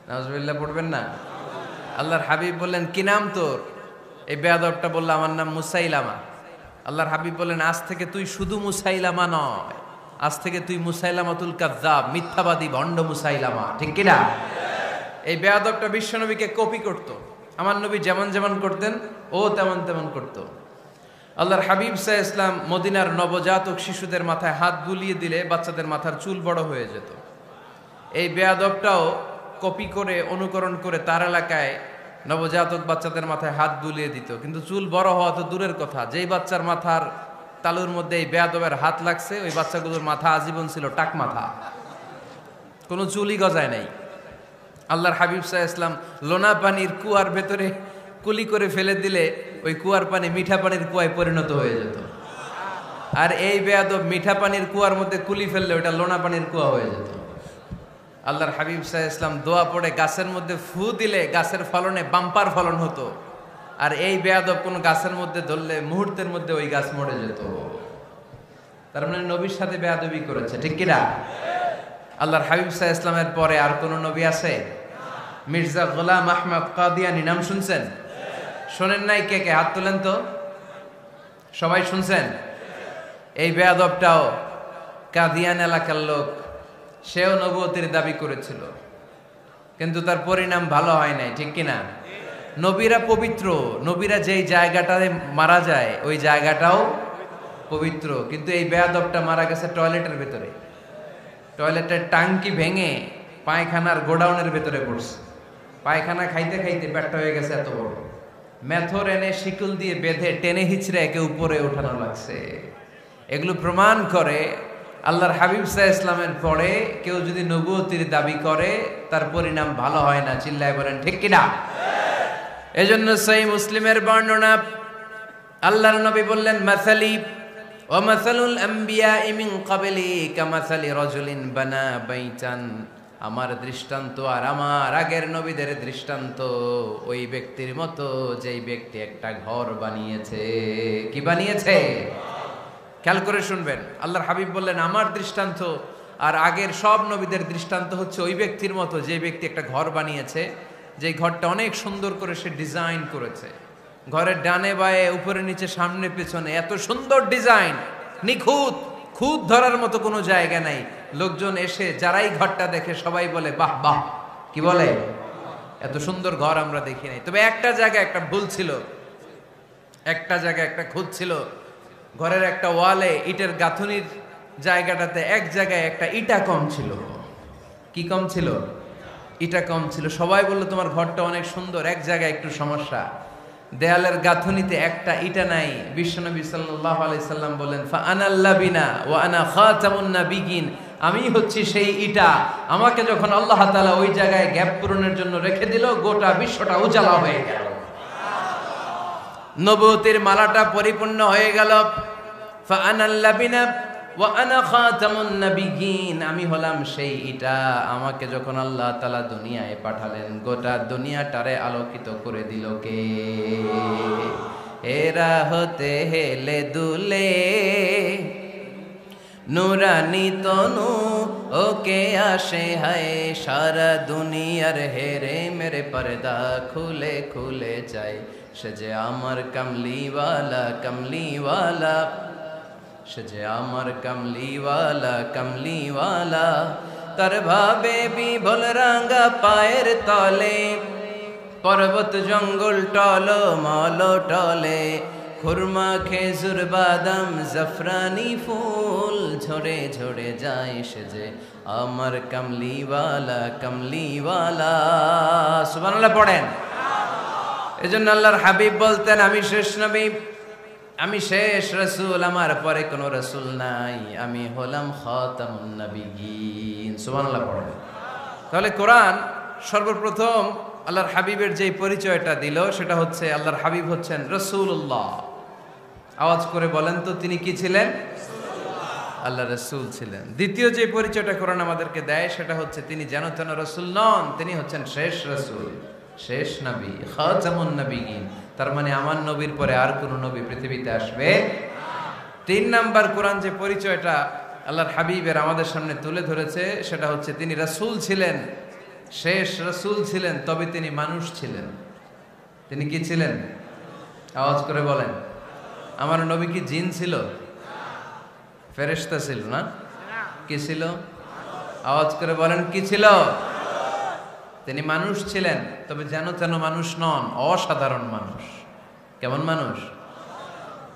নাউজুবিল্লাহ পড়বেন না? আল্লাহর হাবিব বললেন কি নাম তোর? এই বেয়াদবটা বলল আমার নাম মুসাইলামা। আল্লাহর হাবিব বললেন আজ থেকে তুই শুধু মুসাইলামা নয়, আজ থেকে তুই মুসাইলামাতুল কাযযাব, মিথ্যাবাদী ভণ্ড মুসাইলামা, ঠিক কি না? এই বেয়াদবটা বিশ্বনবীকে কপি করত, আমার নবী যেমন যেমন করতেন ও তেমন তেমন করত। আল্লাহর হাবিব সাল্লাল্লাহু আলাইহি ওয়াসাল্লাম মদিনার নবজাতক শিশুদের মাথায় হাত বুলিয়ে দিলে বাচ্চাদের মাথার চুল বড় হয়ে যেত। এই বেয়াদবটাও কপি করে অনুকরণ করে তার এলাকায় নবজাতক বাচ্চাদের মাথায় হাত বুলিয়ে দিত, কিন্তু চুল বড় হওয়া তো দূরের কথা, যেই বাচ্চার মাথার তালুর মধ্যে এই বেয়াদবের হাত লাগছে ওই বাচ্চাগুলোর মাথা আজীবন ছিল টাক মাথা, কোনো চুলই গজায় নাই। আল্লাহর হাবিব সাল্লাল্লাহু আলাইহি ওয়াসাল্লাম লোনা পানির কুয়ার ভেতরে কুলি করে ফেলে দিলে ওই কুয়ার পানি মিঠা পানির কুয়ায় পরিণত হয়ে যেত, আর এই বেয়াদব মিঠা পানির কুয়ার মধ্যে কুলি ফেললে ওটা লোনা পানির কুয়া হয়ে যেত। আল্লাহর হাবিব সাল্লাল্লাহু আলাইহি ওয়াসাল্লাম দোয়া পড়ে গাছের মধ্যে ফু দিলে গাছের ফলনে বাম্পার ফলন হতো, আর এই বেয়াদব কোন গাছের মধ্যে ধরলে মুহূর্তের মধ্যে ওই গাছ মরে যেত। তার মানে নবীর সাথে বেয়াদবি করেছে, ঠিক কিনা? আল্লাহর হাবিব সাল্লাল্লাহু আলাইহি ওয়াসাল্লামের পরে আর কোন নবী আছে? মির্জা গোলাম আহমদ কাদিয়ানী নাম শুনছেন? শোনেন নাই? কে কে হাত তোলেন তো। সবাই শুনছেন? এই বেয়াদবটাও কাদিয়ান এলাকার লোক, সেও নবুয়তির দাবি করেছিল, কিন্তু তার পরিণাম ভালো হয় নাই, ঠিক কিনা? নবীরা পবিত্র, নবীরা যেই জায়গাটায় মারা যায় ওই জায়গাটাও পবিত্র, কিন্তু এই বেয়াদবটা মারা গেছে টয়লেটের ভেতরে, টয়লেটের টাঙ্কি ভেঙে পায়খানার গোডাউনের ভেতরে পড়ছে, পায়খানা খাইতে খাইতে পেটটা হয়ে গেছে এত বড়, মেথর এনে শিকল দিয়ে বেঁধে টেনে হিচড়ে একে উপরে ওঠানো লাগছে। এগুলো প্রমাণ করে আল্লাহর হাবিব সাল্লাল্লাহু আলাইহি ইসলামের পরে কেউ যদি নবুয়তির দাবি করে তার পরিণাম ভালো হয় না। চিল্লায় বলেন ঠিক কিনা? এজন্য সহিহ মুসলিমের বর্ণনা, আল্লাহর নবী বললেন, মাসালি ওয়া মাসালুল আমবিয়াই মিন ক্বাবলি কামাসালি রাজুলিন বানা বাইতান, আমার দৃষ্টান্ত আর আমার আগের নবীদের দৃষ্টান্ত ওই ব্যক্তির মতো যেই ব্যক্তি একটা ঘর বানিয়েছে। কি বানিয়েছে? খেয়াল করে শুনবেন, আল্লাহর হাবিব বললেন আমার দৃষ্টান্ত আর আগের সব নবীদের দৃষ্টান্ত হচ্ছে ওই ব্যক্তির মতো যে ব্যক্তি একটা ঘর বানিয়েছে, যে ঘরটা অনেক সুন্দর করে সে ডিজাইন করেছে। ঘরের ডানে বায়ে উপরে নিচে সামনে পেছনে এত সুন্দর ডিজাইন, নিখুঁত, খুঁত ধরার মতো কোনো জায়গা নাই। লোকজন এসে যারাই ঘরটা দেখে সবাই বলে বাহ বাহ। কি বলে? এত সুন্দর ঘর আমরা দেখি নাই। তবে একটা জায়গায় একটা ভুল ছিল, একটা জায়গায় একটা খুঁত ছিল। ঘরের একটা ওয়ালে ইটের গাঁথুনির জায়গাটাতে এক জায়গায় একটা ইটা কম ছিল। কি কম ছিল? ইটা কম ছিল। সবাই বললো তোমার ঘরটা অনেক সুন্দর, এক জায়গায় একটু সমস্যা, দেয়ালের গাঁথুনিতে একটা ইটা নাই। বিশ্বনবী সাল্লাল্লাহু আলাইহি সাল্লাম বলেন, ফা আনাল লাবিনা ওয়া আনা খাতামুন নাবিয়িন, আমি হচ্ছি সেই ইটা। আমাকে যখন আল্লাহ তাআলা ওই জায়গায় গ্যাপ পূরণের জন্য রেখে দিল, গোটা বিশ্বটা উজালা হয়ে গেল, নবুয়তের মালাটা পরিপূর্ণ হয়ে গেল। ফা আনাল লাবিনা ওয়া আনা খাতামুন নাবিয়িন, আমি হলাম সেই ইটা। আমাকে যখন আল্লাহ তাআলা দুনিয়ায় পাঠালেন, গোটা দুনিয়াটারে আলোকিত করে দিল কে? এরা হতে হেলে দুলে নুরানি তনু ওকে আসে হায়, সারা দুনিয়ার হেরে মেরে পর্দা খুলে খুলে যায়। সে যে আমার কামলিওয়ালা কামলিওয়ালা, সে যে আমার কামলিওয়ালা কামলিওয়ালা, তার ভাবে বিভোল রাঙ্গা পায়ের তলে, পর্বত জঙ্গল টল মল টলে, খুরমা খেজুর বাদাম জাফরানি ফুল ঝরে ঝরে যায়। সে যে আমার কামলিওয়ালা কামলিওয়ালা। সুবহানাল্লাহ পড়েন। এজন্য আল্লাহর হাবিব বলতেন, আমি শেষ নবী, আমি শেষ রাসূল, আমার পরে কোনো রাসূল নাই, আমি হলাম খাতামুন নাবিয়িন। সুবহানাল্লাহ পড়েন। তাহলে কোরআন সর্বপ্রথম আল্লাহর হাবিবের যে পরিচয়টা দিল সেটা হচ্ছে আল্লাহর হাবিব হচ্ছেন রাসূলুল্লাহ। আওয়াজ করে বলেন তো, তিনি কি ছিলেন? আল্লাহ রাসূল ছিলেন। দ্বিতীয় যে পরিচয়টা কোরআন আমাদেরকে দেয় সেটা হচ্ছে তিনি যেন তেন রাসূল নন, তিনি হচ্ছেন শেষ রাসূল, শেষ নবী, খাতামুন নাবিয়িন। তার মানে আমার নবীর পরে আর কোনো নবী পৃথিবীতে আসবে। তিন নাম্বার কোরআন যে পরিচয়টা আল্লাহর হাবিবের আমাদের সামনে তুলে ধরেছে সেটা হচ্ছে তিনি রাসূল ছিলেন, শেষ রাসূল ছিলেন, তবে তিনি মানুষ ছিলেন। তিনি কি ছিলেন? আওয়াজ করে বলেন। আমার নবী কি জিন ছিল? ফেরেশতা ছিল না? কি ছিল? আওয়াজ করে বলেন, কি ছিল? তিনি মানুষ ছিলেন, তবে যেন তেন মানুষ নন, অসাধারণ মানুষ। কেমন মানুষ?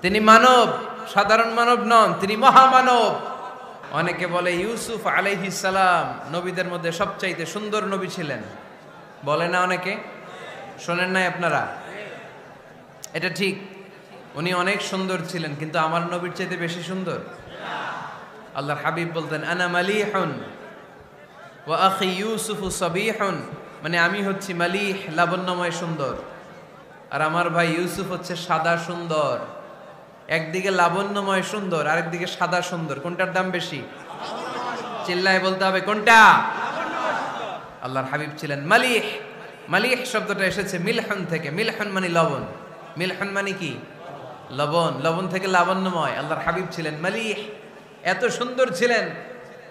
তিনি মানব, সাধারণ মানব নন, তিনি মহামানব। অনেকে বলে ইউসুফ আলাইহিস সালাম নবীদের মধ্যে সবচাইতে সুন্দর নবী ছিলেন, বলে না অনেকে? শোনেন নাই আপনারা? এটা ঠিক, উনি অনেক সুন্দর ছিলেন, কিন্তু আমার নবীর চাইতে বেশি সুন্দর। আল্লাহর হাবিব বলতেন, আনা মালিহুন ওয়া আখি ইউসুফু সাবিহুন, মানে আমি হচ্ছি মালিহ, লাবণ্যময় সুন্দর, আর আমার ভাই ইউসুফ হচ্ছে সাদা সুন্দর। একদিকে লাবণ্যময় সুন্দর, আরেকদিকে সাদা সুন্দর, কোনটার দাম বেশি? চিল্লায় বলতে হবে কোনটা? আল্লাহর হাবিব ছিলেন মালিহ। মালিহ শব্দটা এসেছে মিলহন থেকে। মিলহন মানে লবণ, মিলহন মানে কি? লবণ। লবণ থেকে লাবণ্যময়। আল্লাহর হাবিব ছিলেন মালিহ, এত সুন্দর ছিলেন।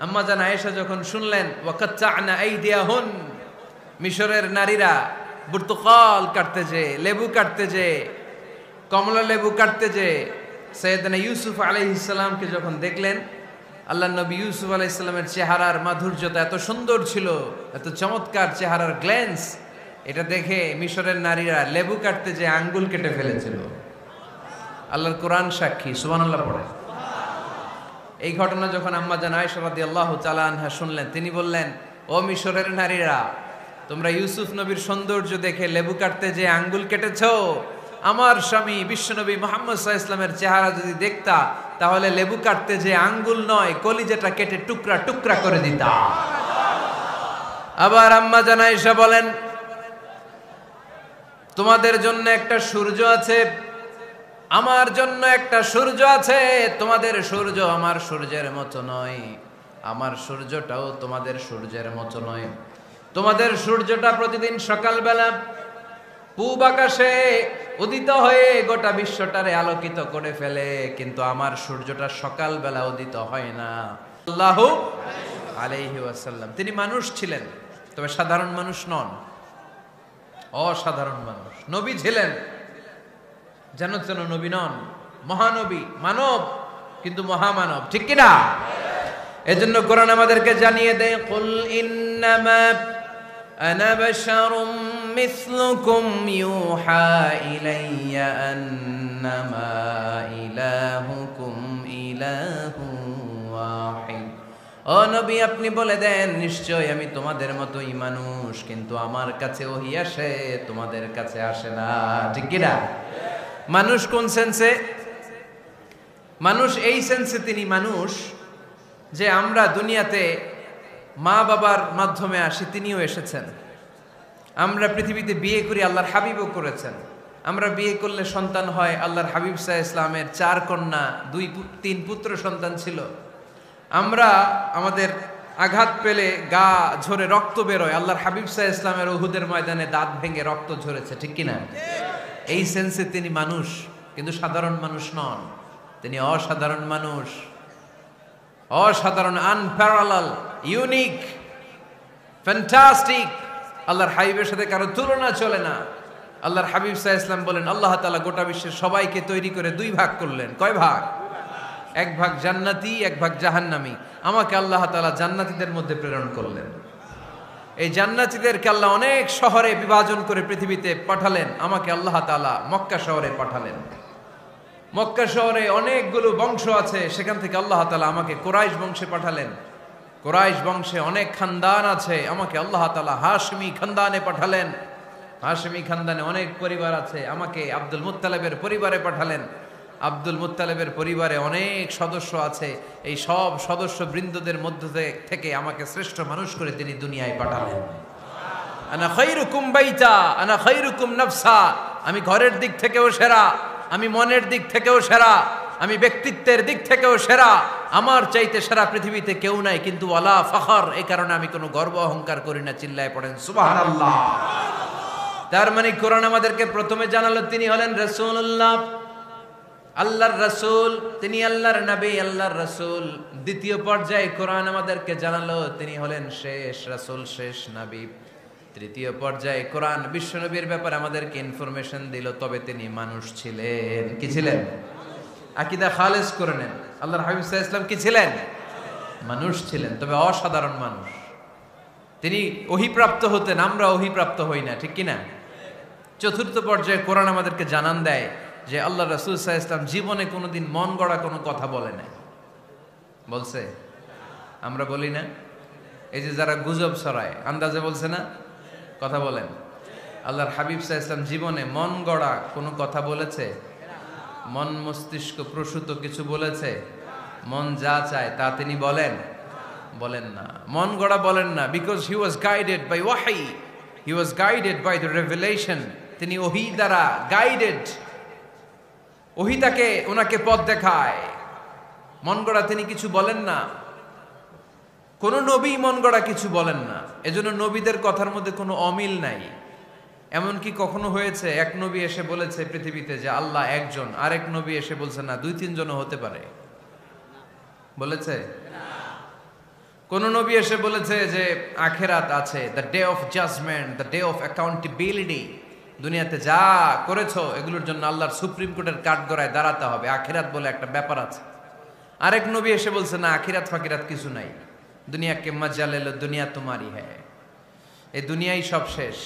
আম্মা জান আয়েশা যখন শুনলেন ওয়াকাত্তা'না আইদিয়াহুন, মিশরের নারীরা বুর্তুকাল কাটতে যে, লেবু কাটতে যে, কমলা লেবু কাটতে যে সাইয়েদনা ইউসুফ আলাইহিস সালামকে যখন দেখলেন, আল্লাহর নবী ইউসুফ আলাইহিস সালামের চেহারার মাধুর্যতা এত সুন্দর ছিল, এত চমৎকার চেহারার গ্ল্যান্স, এটা দেখে মিশরের নারীরা লেবু কাটতে যে আঙ্গুল কেটে ফেলেছিল। আল্লাহর কোরআন সাক্ষী। সুবহানাল্লাহ পড়ে। এই ঘটনা যখন আম্মা জান আয়েশা রাদিয়াল্লাহু তাআলা আনহা শুনলেন, তিনি বললেন, ও মিশরের নারীরা, তোমরা ইউসুফ নবীর সৌন্দর্য দেখে লেবু কাটতে যে আঙ্গুল কেটেছো, আমার স্বামী বিশ্বনবী মুহাম্মদ সাল্লাল্লাহু আলাইহি ওয়াসাল্লামের চেহারা যদি দেখতা তাহলে লেবু কাটতে যে আঙ্গুল নয় কলিজাটা কেটে টুকরা টুকরা করে দিতাম। আবার আম্মা জান আয়েশা বলেন, তোমাদের জন্য একটা সূর্য আছে, আমার জন্য একটা সূর্য আছে। তোমাদের সূর্য আমার সূর্যের মতো নয়, আমার সূর্যটাও তোমাদের সূর্যের মতো নয়। তোমাদের সূর্যটা প্রতিদিন সকালবেলা পূব আকাশে উদিত হয়ে গোটা বিশ্বটারে আলোকিত করে ফেলে, কিন্তু আমার সূর্যটা সকালবেলা উদিত হয় না। সাল্লাল্লাহু আলাইহি ওয়াসাল্লাম তিনি মানুষ ছিলেন, তবে সাধারণ মানুষ নন, অসাধারণ মানুষ। নবী ছিলেন, যেন তেন নবী নন, মহানবী, মানব কিন্তু মহামানব, ঠিক কিনা? এজন্য কোরআন আমাদেরকে জানিয়ে দেয়, কুল ইন্নামা আনা বাশারুম মিসলুকুম ইউহা ইলাইয়া আন্নামা ইলাহুকুম ইলাহুন ওয়াহিদ। ও নবী, আপনি বলে দেন, নিশ্চয় আমি তোমাদের মতোই মানুষ, কিন্তু আমার কাছে ওহী আসে, তোমাদের কাছে আসে না, ঠিক কিনা? মানুষ কোন সেন্সে? মানুষ এই সেন্সে তিনি মানুষ যে আমরা দুনিয়াতে মা বাবার মাধ্যমে আসি, তিনিও এসেছেন। আমরা পৃথিবীতে বিয়ে করি, আল্লাহর হাবিবও করেছেন। আমরা বিয়ে করলে সন্তান হয়, আল্লাহর হাবিব সাল্লাল্লাহু আলাইহি ইসলামের 4 কন্যা 3 পুত্র সন্তান ছিল। আমরা আমাদের আঘাত পেলে গা ঝরে রক্ত বেরোয়, আল্লাহর হাবিব সাল্লাল্লাহু আলাইহি ইসলামের উহুদের ময়দানে দাঁত ভেঙে রক্ত ঝরেছে, ঠিক কিনা? এই সেন্সে তিনি মানুষ, কিন্তু সাধারণ মানুষ নন, তিনি অসাধারণ মানুষ, অসাধারণ, আনপ্যারালাল, ইউনিক, ফ্যান্টাস্টিক। আল্লাহর হাবিবের সাথে কারো তুলনা চলে না। আল্লাহর হাবিব সাল্লাল্লাহু আলাইহি ওয়াসাল্লাম বলেন, আল্লাহ তাআলা গোটা বিশ্বের সবাইকে তৈরি করে 2 ভাগ করলেন। কয় ভাগ? 1 ভাগ জান্নাতি, 1 ভাগ জাহান্নামী। আমাকে আল্লাহ তাআলা জান্নাতীদের মধ্যে প্রেরণ করলেন। এই জান্নাতীদেরকে আল্লাহ অনেক শহরে বিভাজন করে পৃথিবীতে পাঠালেন, আমাকে আল্লাহ তাআলা মক্কা শহরে পাঠালেন। মক্কা শহরে অনেকগুলো বংশ আছে, সেখান থেকে আল্লাহ তাআলা আমাকে কুরাইশ বংশে পাঠালেন। কুরাইশ বংশে অনেক খানদান আছে, আমাকে আল্লাহ তাআলা হাশমি খানদানে পাঠালেন। হাশমি খানদানে অনেক পরিবার আছে, আমাকে আব্দুল মুত্তালিবের পরিবারে পাঠালেন। আব্দুল মুত্তালিবের পরিবারে অনেক সদস্য আছে, এই সব সদস্য বৃন্দদের মধ্যে থেকে আমাকে শ্রেষ্ঠ মানুষ করে তিনি দুনিয়ায় পাঠালেন। আনা খায়রুকুম বাইতা আনা খায়রুকুম নাফসা, আমি ঘরের দিক থেকেও সেরা, আমি মনের দিক থেকেও সেরা, আমি ব্যক্তিত্বের দিক থেকেও সেরা, আমার চাইতে সেরা পৃথিবীতে কেউ নাই, কিন্তু ওয়ালা ফখর, এই কারণে আমি কোনো গর্ব অহংকার করি না। চিল্লায় পড়েন সুবহানাল্লাহ। তার মানে কোরআন আমাদেরকে প্রথমে জানালো তিনি হলেন রাসূলুল্লাহ, আল্লাহর রাসূল, তিনি আল্লাহর নবী, আল্লাহর রাসূল। দ্বিতীয় পর্যায়ে কোরআন আমাদেরকে জানালো তিনি হলেন শেষ রাসূল, শেষ নবী। তৃতীয় পর্যায়ে কোরআন বিশ্বনবীর ব্যাপারে আমাদেরকে ইনফরমেশন দিল, তবে তিনি মানুষ ছিলেন। কি ছিলেন? আকীদা খালেস করে নেন, আল্লাহর হাবিব সাল্লাল্লাহু আলাইহি ওয়াসাল্লাম কি ছিলেন? মানুষ ছিলেন, তবে অসাধারণ মানুষ। তিনি ওহীপ্রাপ্ত হতেন, আমরা ওহীপ্রাপ্ত হই না, ঠিক কিনা? চতুর্থ পর্যায়ে কোরআন আমাদেরকে জানান দেয় যে আল্লাহ রাসূল সাল্লাল্লাহু আলাইহি ওয়াসাল্লাম জীবনে কোনোদিন মন গড়া কোনো কথা বলে নাই। বলছে? আমরা বলি না? এই যে যারা গুজব ছড়ায়, আন্দাজে বলছে না? কথা বলেন। আল্লাহর হাবিব সাল্লাল্লাহু আলাইহি ওয়াসাল্লাম জীবনে মন গড়া কোনো কথা বলেছে? মন মস্তিষ্ক প্রসূত কিছু বলেছে? মন যা চায় তা তিনি বলেন? বলেন না, মন গড়া বলেন না। Because he was guided by ওয়াহি, he was guided by the revelation. তিনি ওহী দ্বারা গাইডেড, ওহী তাকে ওনাকে পথ দেখায়। মন গড়া তিনি কিছু বলেন না, কোন নবী মন গড়া কিছু বলেন না। এজন্য নবীদের কথার মধ্যে কোনো অমিল নাই। এমনকি কখনো হয়েছে এক নবী এসে বলেছে পৃথিবীতে যে আল্লাহ একজন, আরেক নবী এসে বলছে না 2-3 জনও হতে পারে? বলেছে? কোন নবী এসে বলেছে যে আখিরাত আছে, the day of judgement, the day of accountability, দুনিয়াতে যা করেছো এগুলোর জন্য আল্লাহর সুপ্রিম কোর্টের কাঠগড়ায় দাঁড়াতে হবে, আখিরাত বলে একটা ব্যাপার আছে? আরেক নবী এসে বলছে না, আখিরাত ফাকিরাত কিছু নাই, দুনিয়াকে মজা লেলো, দুনিয়া তোমারই হ্যায়, এই দুনিয়াই সব শেষ।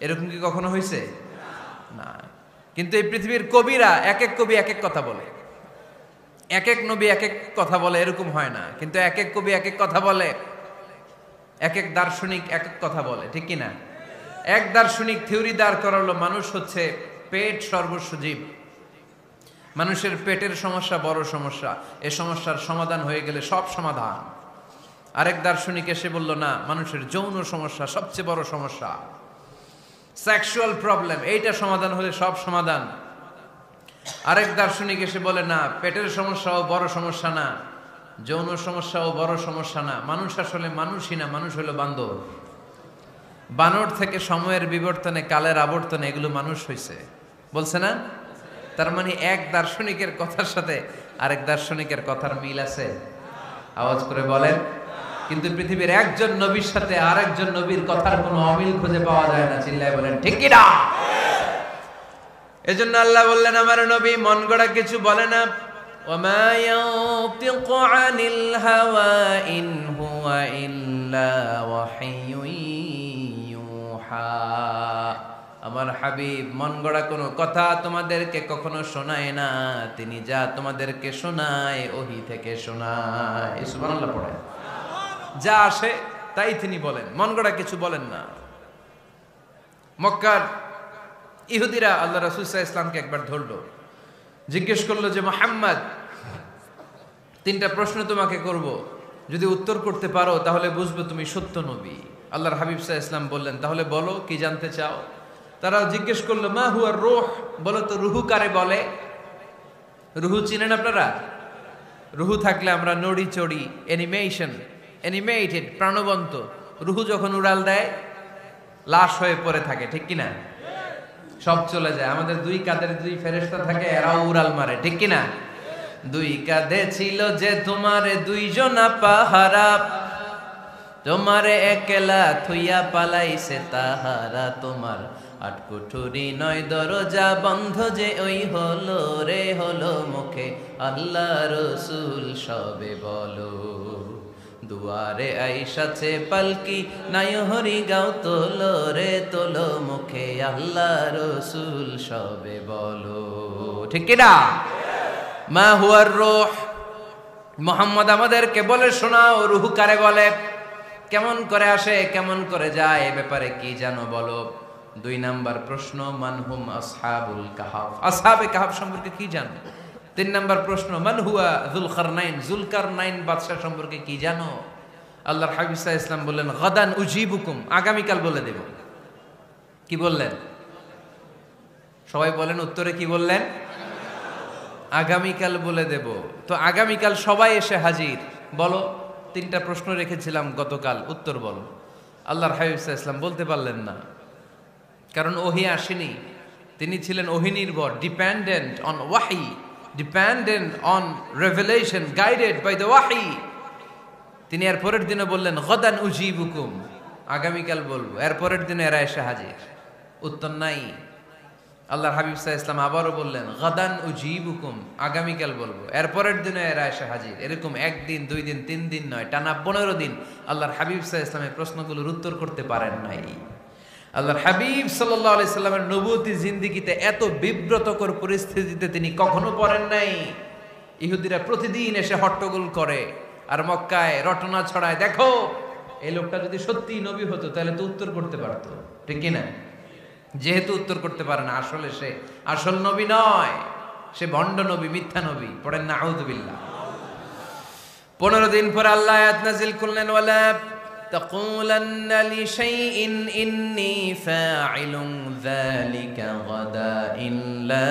এরকম কি কখনো হয়েছে? না। কিন্তু এই পৃথিবীর কবিরা, এক এক কবি এক এক কথা বলে, এক এক নবী এক এক কথা বলে, এরকম হয় না। কিন্তু এক এক কবি এক এক কথা বলে, এক এক দার্শনিক এক এক কথা বলে, ঠিক কিনা? এক দার্শনিক থিওরি দাঁড় করালো মানুষ হচ্ছে পেট সর্বস্ব জীব, মানুষের পেটের সমস্যা বড় সমস্যা, এ সমস্যার সমাধান হয়ে গেলে সব সমাধান। আরেক দার্শনিক এসে বলল না, মানুষের যৌন সমস্যা সবচেয়ে বড় সমস্যা, সেক্সুয়াল প্রবলেম, এইটা সমাধান হলে সব সমাধান। আরেক দার্শনিক এসে বলে না, পেটের সমস্যাও বড় সমস্যা না, যৌন সমস্যাও বড় সমস্যা না, মানুষ আসলে মানুষই না, মানুষ হলো বান্দর। বানর থেকে সময়ের বিবর্তনে, কালের আবর্তনে এগুলো মানুষ হয়েছে, বলছে না? তার মানে এক দার্শনিকের কথার সাথে আরেক দার্শনিকের কথার মিল আছে? আওয়াজ করে বলেন। কিন্তু পৃথিবীর একজন নবীর সাথে আরেকজন নবীর কথার কোনো অমিল খুঁজে পাওয়া যায় না। চিল্লায় বলেন ঠিক কি না? এজন্য আল্লাহ বললেন, আমার নবী মন গড়া কিছু বলে না। ওয়ামা ইয়ানতিকু আনিল হাওয়া ইন হুয়া ইল্লা ওয়াহিয়ুন ইউহা। আমার হাবিব মন গড়া কোনো কথা তোমাদেরকে কখনো শোনায় না, তিনি যা তোমাদেরকে শোনায় ওহী থেকে শোনায়। সুবহানাল্লাহ পড়েন। যা আসে তাই তিনি বলেন, মন গড়া কিছু বলেন না। মক্কার ইহুদিরা আল্লাহ রাসূল সাল্লাল্লাহু আলাইহি ওয়াসাল্লামকে একবার ধরলো, জিজ্ঞেস করলো যে মুহাম্মদ, তিনটা প্রশ্ন তোমাকে করব, যদি উত্তর করতে পারো তাহলে বুঝবো তুমি সত্য নবী। আল্লাহর হাবিব সাল্লাল্লাহু আলাইহি ওয়াসাল্লাম বললেন, তাহলে বলো কি জানতে চাও? তারা জিজ্ঞেস করলো, মা হুয়া রূহ, বলো তো রুহু কারে বলে? রুহু চিনেন আপনারা? রুহু থাকলে আমরা নড়ি চড়ি, অ্যানিমেটেড, প্রাণবন্ত। রুহু যখন উড়াল দেয় লাশ হয়ে পড়ে থাকে, ঠিক কিনা? সব চলে যায়। আমাদের দুই কাঁধের দুই ফেরেশতা থাকে, এরাও উড়াল মারে, ঠিক কিনা? দুই কাঁধে ছিল যে তোমারে দুইজনা পাহারা, তোমারে একলা থুইয়া পালাইছে তাহারা। তোমার আট কুঠুরি নয় দরজা বন্ধ যে ওই হলো রে হলো মুখে আল্লাহ রসুল সবে বলো। দুয়ারে আইসাছে পালকি নাই হরি গাও তোলো রে তোলো মুখে আল্লাহ রসুল সবে বলো, ঠিক কিনা? মা হুয়ার রূহ, মুহাম্মদ আমাদেরকে বলে শোনাও রুহু কারে বলে, কেমন করে আসে, কেমন করে যায়, এ ব্যাপারে কি জানো বলো। দুই নাম্বার প্রশ্ন, মানহুম আসহাবুল কাহাফ, আসহাবে কাহাফ সম্পর্কে কি জানো? তিন নাম্বার প্রশ্ন, মান হুয়া যুলকারনাইন, যুলকারনাইন বাদশা সম্পর্কে কি জানো? আল্লাহর হাবিব সাল্লাল্লাহু আলাইহি ওয়াসাল্লাম বললেন, গাদান উজিবুকুম, আগামীকাল বলে দেব। কি বললেন? সবাই বলেন উত্তরে কি বললেন? আগামীকাল বলে দেব। তো আগামীকাল সবাই এসে হাজির। বলো, তিনটা প্রশ্ন রেখেছিলাম গতকাল, উত্তর বলো। আল্লাহর হাবিব সাল্লাল্লাহু আলাইহি ওয়াসাল্লাম বলতে পারলেন না, কারণ ওহী আসেনি। তিনি ছিলেন ওহী নির্ভর, dependent on wahi, dependent on revelation, guided by the wahi. তিনি এর পরের দিনে বললেন, গাদান উজিবুকুম, আগামীকাল বলবো। এর পরের দিনে এরা এসে হাজির, উত্তর নাই। আল্লাহর হাবিব সাল্লাল্লাহু আলাইহি ওয়াসাল্লাম আবারও বললেন, গাদান উজিবুকুম, আগামীকাল বলবো। এর পরের দিনে এরা এসে হাজির। এরকম একদিন, দুই দিন, তিন দিন নয়, টানা 15 দিন আল্লাহর হাবিব সাল্লাল্লাহু আলাইহি ওয়াসাল্লামের প্রশ্নগুলোর উত্তর করতে পারেন নাই। আল্লাহর হাবিব সাল্লাল্লাহু আলাইহি সাল্লামের নবুয়তি জিন্দেগিতে এত বিব্রতকর পরিস্থিতিতে তিনি কখনো পড়েন নাই। ইহুদিরা প্রতিদিন এসে হট্টগোল করে আর মক্কায় রটনা ছড়ায়, দেখো এই লোকটা যদি সত্যিই নবী হতো তাহলে তো উত্তর করতে পারতো, ঠিক কি না? যেহেতু উত্তর করতে পারে না, আসলে সে আসল নবী নয়, সে ভণ্ড নবী, মিথ্যা নবী। পড়েন না আউযুবিল্লাহ। 15 দিন পর আল্লাহ আয়াত নাযিল করলেন, ওয়ালা তাকুলান্না লিশাইইন ইন্নী ফাইলুন যালিকা গাদা ইল্লা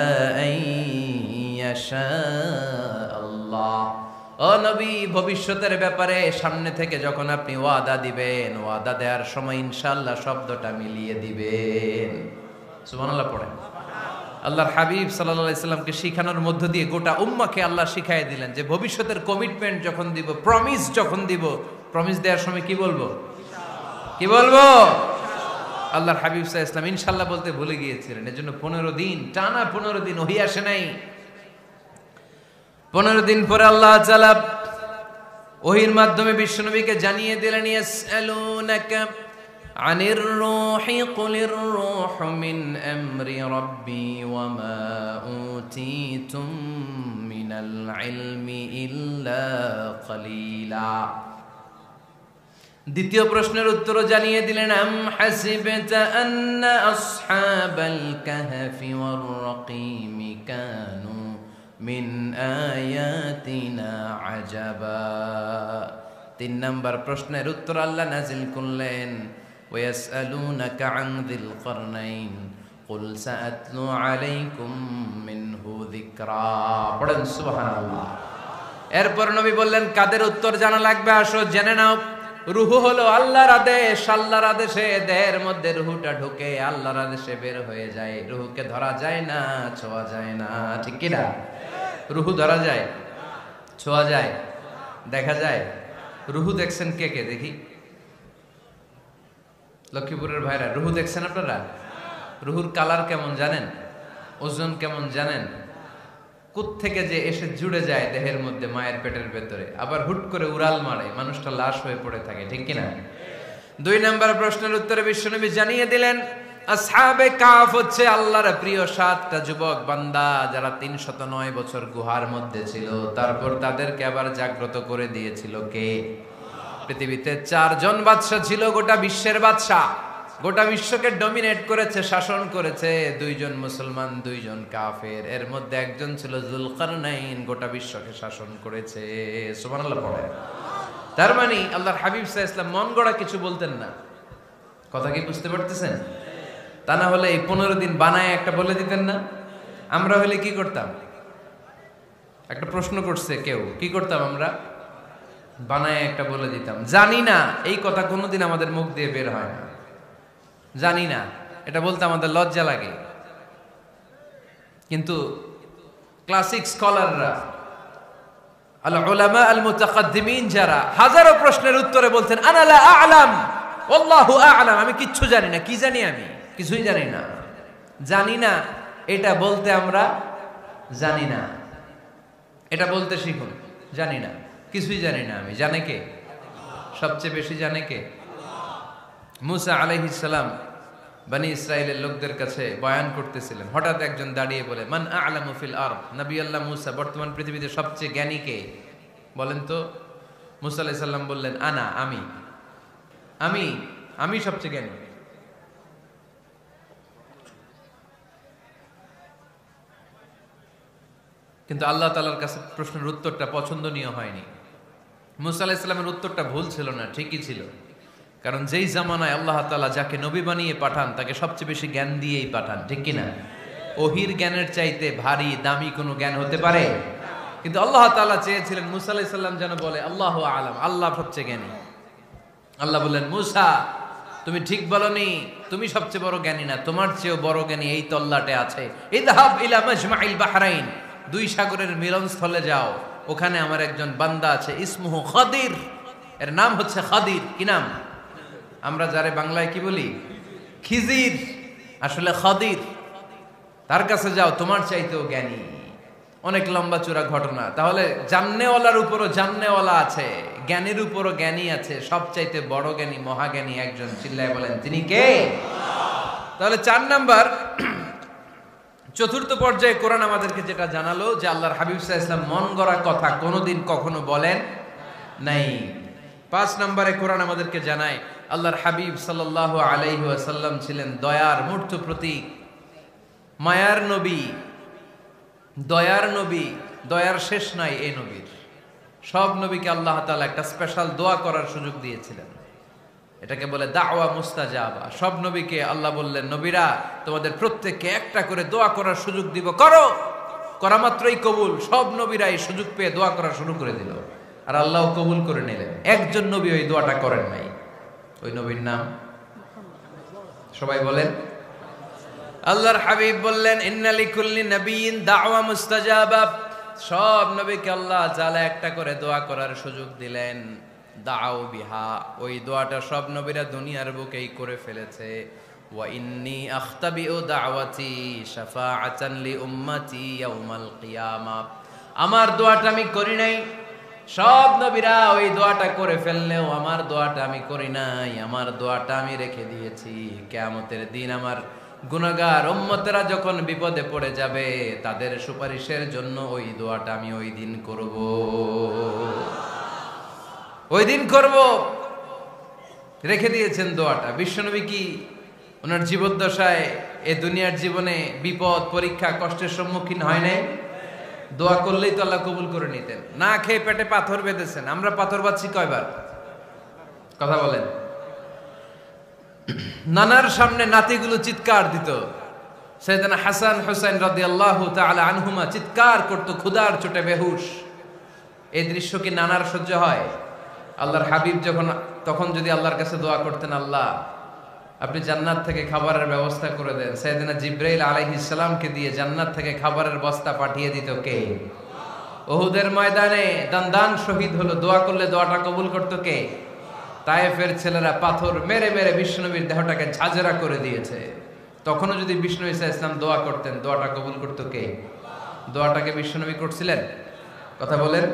আইয়াশা আল্লাহ। ও নবী, ভবিষ্যতের ব্যাপারে সামনে থেকে যখন আপনি ওয়াদা দিবেন, ওয়াদা দেওয়ার সময় ইনশাআল্লাহ শব্দটা মিলিয়ে দিবেন। সুবহানাল্লাহ পড়েন। আল্লাহর হাবিব সাল্লাল্লাহু আলাইহি সাল্লামকে শিখানোর মধ্য দিয়ে গোটা উম্মাহকে আল্লাহ শিখাইয়ে দিলেন যে ভবিষ্যতের কমিটমেন্ট যখন দিব, প্রমিস যখন দিব, প্রমিস দেওয়ার সময় কি বলবো? কি বলবো? আল্লাহর হাবিব সাল্লাল্লাহু আলাইহি সাল্লাম ইনশাআল্লাহ বলতে ভুলে গিয়েছিলেন। এজন্য 15 দিন, টানা 15 দিন ওহী আসে নাই। 15 দিন পরে আল্লাহ তাআলা ওহীর মাধ্যমে বিশ্বনবীকে জানিয়ে দিলেন, ইয়াসআলুনাকা আনির রূহি কুলির রূহু মিন আমরি রাব্বি ওয়া মা উতীতুম মিনাল ইলমি ইল্লা কলিলা। দ্বিতীয় প্রশ্নের উত্তরও জানিয়ে দিলেন, আম হাসিবতা আন্না আসহাবাল কাহফি ওয়ার রাকিমি কানু মিন আয়াতিনা আজাবা। 3 নম্বর প্রশ্নের উত্তর আল্লাহ নাজিল করলেন, ওয়াসআলুনাকা আন যিল করনাইন কুল সাআতলু আলাইকুম মিনহু যিকরা। পড়েন সুবহানাল্লাহ। এরপর নবী বললেন, কাদের উত্তর জানা লাগবে? আসো জেনে নাও। রুহু হলো আল্লাহর আদেশ, আল্লাহর আদেশে দেহের মধ্যে রুহুটা ঢুকে আল্লাহর আদেশে বের হয়ে যায়। রুহুকে ধরা যায় না, ছোঁয়া যায় না, ঠিক কি না? রুহু ধরা যায়, ছোঁয়া যায়, দেখা যায়? রুহু দেখছেন কে কে? দেখি লক্ষ্মীপুরের ভাইরা, রুহু দেখছেন আপনারা? রুহুর কালার কেমন জানেন? ওজন কেমন জানেন? কোত্থেকে যে এসে জুড়ে যায় দেহের মধ্যে, মায়ের পেটের ভেতরে, আবার হুট করে উড়াল মারে, মানুষটা লাশ হয়ে পড়ে থাকে, ঠিক কিনা? 2 নম্বর প্রশ্নের উত্তরে বিশ্বনবী জানিয়ে দিলেন, আসহাবে কাফ হচ্ছে আল্লাহর প্রিয় 7টা যুবক বান্দা, যারা 309 বছর গুহার মধ্যে ছিল। তারপর তাদেরকে আবার জাগ্রত করে দিয়েছিল কে? পৃথিবীতে 4 জন বাদশা ছিল, গোটা বিশ্বের বাদশা, গোটা বিশ্বকে ডমিনেট করেছে, শাসন করেছে। 2 জন মুসলমান, 2 জন কাফের। এর মধ্যে একজন ছিল যুলকারনাইন, গোটা বিশ্বকে শাসন করেছে। সুবহানাল্লাহ পড়ে। তার মানে আল্লাহর হাবিব সাল্লাল্লাহু আলাইহি ওয়াসাল্লাম মন গড়া কিছু বলতেন না। কথা কি বুঝতে পারতেছেন? তা না হলে এই 15 দিন বানায় একটা বলে দিতেন না? আমরা হলে কি করতাম? একটা প্রশ্ন করছে কেউ, কি করতাম আমরা? বানায় একটা বলে দিতাম। জানি না, এই কথা কোনোদিন আমাদের মুখ দিয়ে বের হয় না। জানি না, এটা বলতে আমাদের লজ্জা লাগে। কিন্তু ক্লাসিক স্কলাররা, আল উলামা আল মুতাকাদ্দিমিন, যারা হাজারো প্রশ্নের উত্তরে বলতেন, আনা লা আ'লাম আল্লাহু আ'লাম, আমি কিচ্ছু জানি না। কি জানি? আমি কিছুই জানি না। জানি না এটা বলতে আমরা জানি না, এটা বলতে শিখুন। জানি না, কিছুই জানি না আমি। জানে কে? সবচেয়ে বেশি জানে কে? মুসা আলাইহিস সালাম বনি ইসরাইলের লোকদের কাছে বয়ান করতেছিলেন। হঠাৎ একজন দাঁড়িয়ে বলে, মান আ'লামু ফিল আরদ। নবী আল্লাহ মুসা, বর্তমান পৃথিবীতে সবচেয়ে জ্ঞানী কে বলেন তো? মুসা আলাইহিস সালাম বললেন, আনা, আমি আমি আমি সবচেয়ে জ্ঞানী। কিন্তু আল্লাহ তাআলার কাছে প্রশ্নের উত্তরটা পছন্দনীয় হয়নি। মুসা আলাইহিস সালামের উত্তরটা ভুল ছিল না, ঠিকই ছিল। কারণ যেই জামানায় আল্লাহ তাআলা যাকে নবী বানিয়ে পাঠান, তাকে সবচেয়ে বেশি জ্ঞান দিয়েই পাঠান, ঠিক কিনা? ওহির জ্ঞানের চাইতে ভারী দামি কোনো জ্ঞান হতে পারে? কিন্তু আল্লাহ তাআলা চেয়েছিলেন মুসা আলাইহিস সালাম যেন বলে আল্লাহু আ'লাম, আল্লাহ সবচেয়ে জ্ঞানী। আল্লাহ বললেন, মুসা তুমি ঠিক বলনি, তুমি সবচেয়ে বড় জ্ঞানী না, তোমার চেয়েও বড় জ্ঞানী এই তল্লাটে আছে। ইযহাব ইলা মাজমাইল বাহরাইন, 2 সাগরের মিলনস্থলে যাও, ওখানে আমার একজন বান্দা আছে, ইসমুহু খাদির, এর নাম হচ্ছে খাদির। কি নাম? আমরা যারে বাংলায় কি বলি? খিজির, আসলে খাদির। তার কাছে যাও, তোমার চাইতেও জ্ঞানী। অনেক লম্বা চূড়া ঘটনা। তাহলে জান্নেওয়ালার উপরও জান্নেওয়ালা আছে, জ্ঞানীর উপরও জ্ঞানী আছে। সবচাইতে বড় জ্ঞানী, মহাজ্ঞানী একজন, চিল্লায় বলেন তিনি কে? তাহলে 4 নাম্বার, চতুর্থ পর্যায়ে কোরআন আমাদেরকে যেটা জানালো, যে আল্লাহর হাবিব সাল্লাল্লাহু আলাইহি ওয়াসাল্লাম মন গড়া কথা কোনোদিন কখনো বলেন নাই। 5 নম্বরে কোরআন আমাদেরকে জানায়, আল্লাহর হাবিব সাল্লাল্লাহু আলাইহি ওয়াসাল্লাম ছিলেন দয়ার মূর্ত প্রতীক, মায়ার নবী, দয়ার নবী। দয়ার শেষ নাই এই নবীর। সব নবীকে আল্লাহ তাআলা একটা স্পেশাল দোয়া করার সুযোগ দিয়েছিলেন, এটাকে বলে দাওয়া মুস্তাজাবা। সব নবীকে আল্লাহ বললেন, নবীরা তোমাদের প্রত্যেককে একটা করে দোয়া করার সুযোগ দিব, করো। করা মাত্রই কবুল। সব নবীরা এই সুযোগ পেয়ে দোয়া করা শুরু করে দিল, আর আল্লাহ কবুল করে নিলেন। একজন নবী ওই দোয়াটা করেন নাই। ওই নবীর নাম সবাই বলেন। আল্লাহর হাবিব বললেন, ইন্না লিকুল্লি নাবিয়্যিন দাওয়া মুস্তাজাবা। সব নবীকে আল্লাহ তাআলা একটা করে দোয়া করার সুযোগ দিলেন। দাও বিহা, ওই দোয়াটা সব নবীরা দুনিয়ার বুকেই করে ফেলেছে। ওয়া ইন্নী আখতাবিউ দাওয়াতি শাফাআতান লি উম্মতি ইয়াউমাল কিয়ামা। আমার দোয়াটা আমি করি নাই, সব নবীরা ওই দোয়াটা করে ফেললেও আমার দোয়াটা আমি করি নাই। আমার দোয়াটা আমি রেখে দিয়েছি, কিয়ামতের দিন আমার গুনাহগার উম্মতেরা যখন বিপদে পড়ে যাবে, তাদের সুপারিশের জন্য ওই দোয়াটা আমি ওই দিন করব, ওই দিন করব। রেখে দিয়েছেন দোয়াটা। বিশ্বনবী কি ওনার জীবদ্দশায় এ দুনিয়ার জীবনে বিপদ, পরীক্ষা, কষ্টের সম্মুখীন হয় নাই? দোয়া করলেই তো আল্লাহ কবুল করে নিতেন। না খেয়ে পেটে পাথর বেঁধেছেন, আমরা পাথর বাঁধছি কয়বার? কথা বলেন। নানার সামনে নাতিগুলো চিৎকার দিত, সাইয়েদনা হাসান হুসাইন রাদিয়াল্লাহু তাআলা আনহুমা চিৎকার করত ক্ষুধার চোটে বেহুশ। এই দৃশ্য কি নানার সহ্য হয়? আল্লাহর হাবিব তখন যদি আল্লাহর কাছে দোয়া করতেন, আল্লাহ আপনি জান্নাত থেকে খাবারের ব্যবস্থা করে দেন, সাইয়েদনা জিবরাইল আলাইহিস সালামকে দিয়ে জান্নাত থেকে খাবারের বস্তা পাঠিয়ে দিত কে? উহুদের ময়দানে দান শহীদ হলো, দোয়া করলে দোয়াটা কবুল করতো কে? তায়েফের ছেলেরা পাথর মেরে মেরে বিষ্ণুনবীর দেহটাকে ঝাঁঝরা করে দিয়েছে। তখনও যদি বিষ্ণু ঈসা ইসলাম দোয়া করতেন, দোয়াটা কবুল করতো কে? দোয়াটাকে বিষ্ণুনবী করছিলেন? কথা বলেন।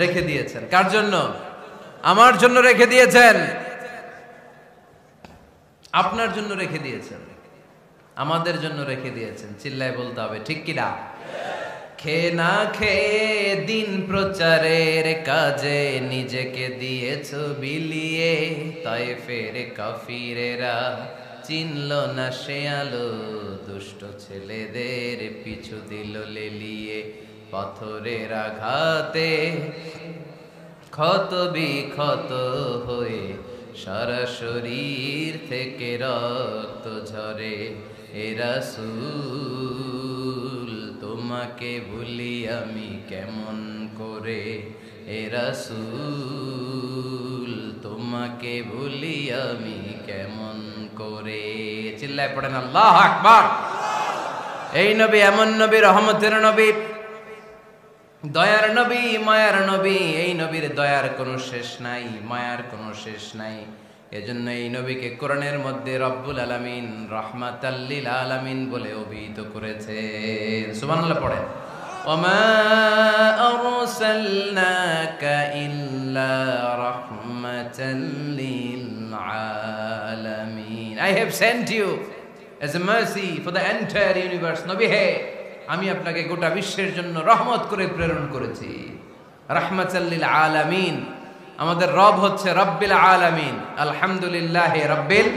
রেখে দিয়েছেন কার জন্য? আমার জন্য রেখে দিয়েছেন, আপনার জন্য রেখে দিয়েছেন, আমাদের জন্য রেখে দিয়েছেন। চিল্লায় বলতে হবে ঠিক কিনা? খেয়ে না খেয়ে দিন প্রচারের কাজে নিজেকে দিয়েছ বিলিয়ে, তায়েফের কাফিরেরা চিনল না সে আলো, দুষ্ট ছেলেদের পিছু দিল লেলিয়ে, পাথরের আঘাতে ক্ষত বিক্ষত হয়ে সারা শরীর থেকে রক্ত ঝরে। এ রাসূল তোমাকে ভুলি আমি কেমন করে, এ রাসূল তোমাকে ভুলি আমি কেমন করে। চিল্লায় পড়েন আল্লাহু আকবার। এই নবী এমন নবী, রহমতের নবী, দয়ার নবী, মায়ার নবী। এই নবীর দয়ার কোনো শেষ নাই, মায়ার কোনো শেষ নাই। এজন্য এই নবীকে কোরআনের মধ্যে রব্বুল আলামিন রাহমাতাল লিল আলামিন বলে অভিহিত করেছে। সুবহানাল্লাহ পড়েন। ওমা আরসালনাকা ইল্লা রাহমাতাল লিল আলামিন। I have sent you as a mercy for the entire universe. নবী হে, আমি আপনাকে গোটা বিশ্বের জন্য রহমত করে প্রেরণ করেছি। রাহমাতাল লিল আলামিন। আমাদের রব হচ্ছে রব্বিল আলামিন, আলহামদুলিল্লাহ রব্বিল।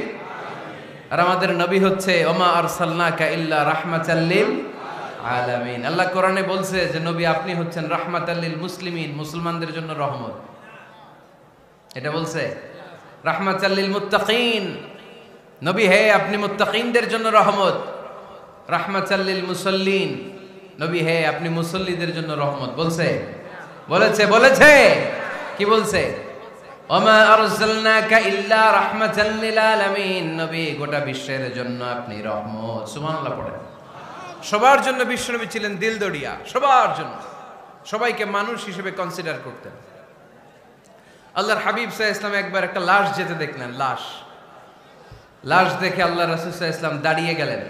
আর আমাদের নবী হচ্ছে ওমা আরসালনাকা ইল্লা রাহমাতাল লিল আলামিন। আল্লাহ কোরআনে বলছে যে নবী আপনি হচ্ছেন রাহমাতাল লিল মুসলিমিন, মুসলমানদের জন্য রহমত। এটা বলছে রাহমাতাল লিল মুত্তাকিন। নবী হে আপনি মুত্তাকিনদের জন্য রহমত। রাহমাতাল লিল মুসাল্লিন। নবী হে আপনি মুসল্লিদের জন্য রহমত। বলছে? বলেছে কি বলছে? ওমা আরসালনাকা ইল্লা রাহমাতাল লিল আলামিন। নবী গোটা বিশ্বের জন্য আপনি রহমত। সুবহানাল্লাহ পড়েন। সবার জন্য বিশ্বনবী ছিলেন দিলদরিয়া, সবার জন্য, সবাইকে মানুষ হিসেবে কনসিডার করতেন। আল্লাহর হাবিব সাল্লাল্লাহু আলাইহি ওয়াসাল্লাম একবার একটা লাশ যেতে দেখলেন। লাশ দেখে আল্লাহ রাসূল সাল্লাল্লাহু আলাইহি ওয়াসাল্লাম দাঁড়িয়ে গেলেন।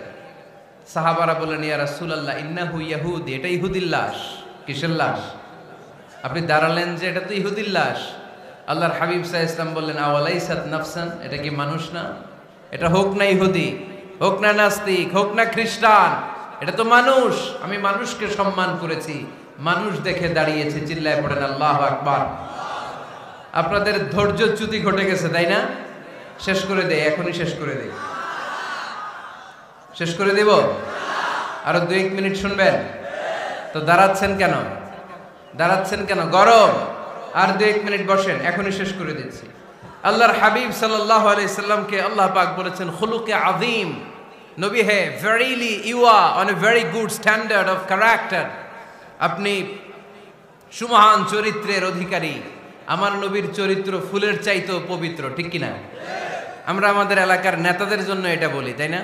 সাহাবারা বললেন, ইয়া রাসূলুল্লাহ ইন্নাহু ইয়াহুদি, এটা ইহুদির লাশ। কিসের লাশ? আপনি দাঁড়ালেন যে এটা তো ইহুদির লাশ। আল্লাহর হাবিব সাল্লাল্লাহু আলাইহি ওয়াসাল্লাম বললেন, আওয়ালাইসাত নাফসান, এটা কি মানুষ না? এটা হোক না ইহুদি, হোক না নাস্তিক, হোক না খ্রিস্টান, এটা তো মানুষ। আমি মানুষকে সম্মান করেছি, মানুষ দেখে দাঁড়িয়েছি। চিল্লায় পড়েন আল্লাহু আকবার। আপনাদের ধৈর্যচ্যুতি ঘটে গেছে, তাই না? শেষ করে দেই, এখনই শেষ করে দেই। শেষ করে দেব? আরো 2-1 মিনিট শুনবেন তো? দাঁড়াচ্ছেন কেন? গরম। আর 2-1 মিনিট বসেন, এখনই শেষ করে দিচ্ছি। আল্লাহর হাবিব সাল্লাল্লাহু আলাইহি সাল্লামকে আল্লাহ পাক বলেছেন খুলুকে আযীম। নবী হে, verily you are on a very good standard of character. আপনি সুমহান চরিত্রের অধিকারী। আমার নবীর চরিত্র ফুলের চাইতেও পবিত্র, ঠিক কিনা? আমরা আমাদের এলাকার নেতাদের জন্য এটা বলি, তাই না?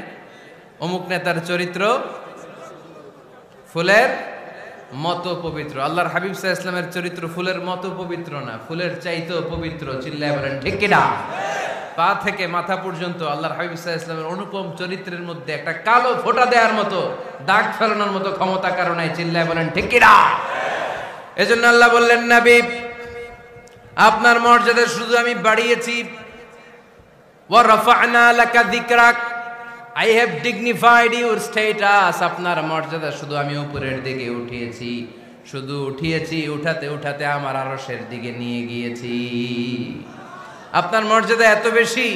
অমুক নেতার চরিত্র ফুলের মতো পবিত্র। আল্লাহর হাবিব সাল্লাল্লাহু আলাইহি ওয়াসাল্লামের চরিত্র ফুলের মতো পবিত্র না, ফুলের চাইতেও পবিত্র। চিল্লায় বলেন ঠিক কিনা? পা থেকে মাথা পর্যন্ত আল্লাহর হাবিব সাল্লাল্লাহু আলাইহি ওয়াসাল্লামের অনুপম চরিত্রের মধ্যে একটা কালো ফোঁটা দেওয়ার মতো, দাগ ফেলানোর মতো ক্ষমতা কারো নাই। চিল্লায় বলেন ঠিক কিনা? এজন্য আল্লাহ বললেন, নবী আপনার মর্যাদা শুধু আমি বাড়িয়েছি, ওয়া রাফা'না লাকা যিকরাক, I have dignified your status. আপনার মর্যাদা শুধু আমি উপরের দিকে উঠিয়েছি, শুধু উঠিয়েছি, উঠাতে উঠাতে আমার আরশের দিকে নিয়ে গিয়েছি। আপনার মর্যাদা এত বেশি,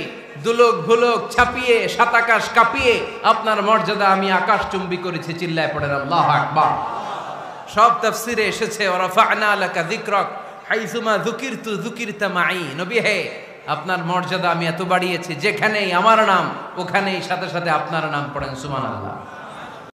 দুলোক ভুলোক ছাপিয়ে, সাত আকাশ কাঁপিয়ে আপনার মর্যাদা আমি আকাশচুম্বী করেছি। চিল্লায় পড়েন আল্লাহু আকবার। সব তাফসিরে এসেছে ওয়ারাফা'না লাকা যিকরাক হাইসুমা যুকিরতু যুকিরতা মাই। নবী হে, আপনার মর্যাদা আমি এত বাড়িয়েছি, যেখানেই আমার নাম ওখানেই সাথে সাথে আপনার নাম পড়েন, সুবহানাল্লাহ।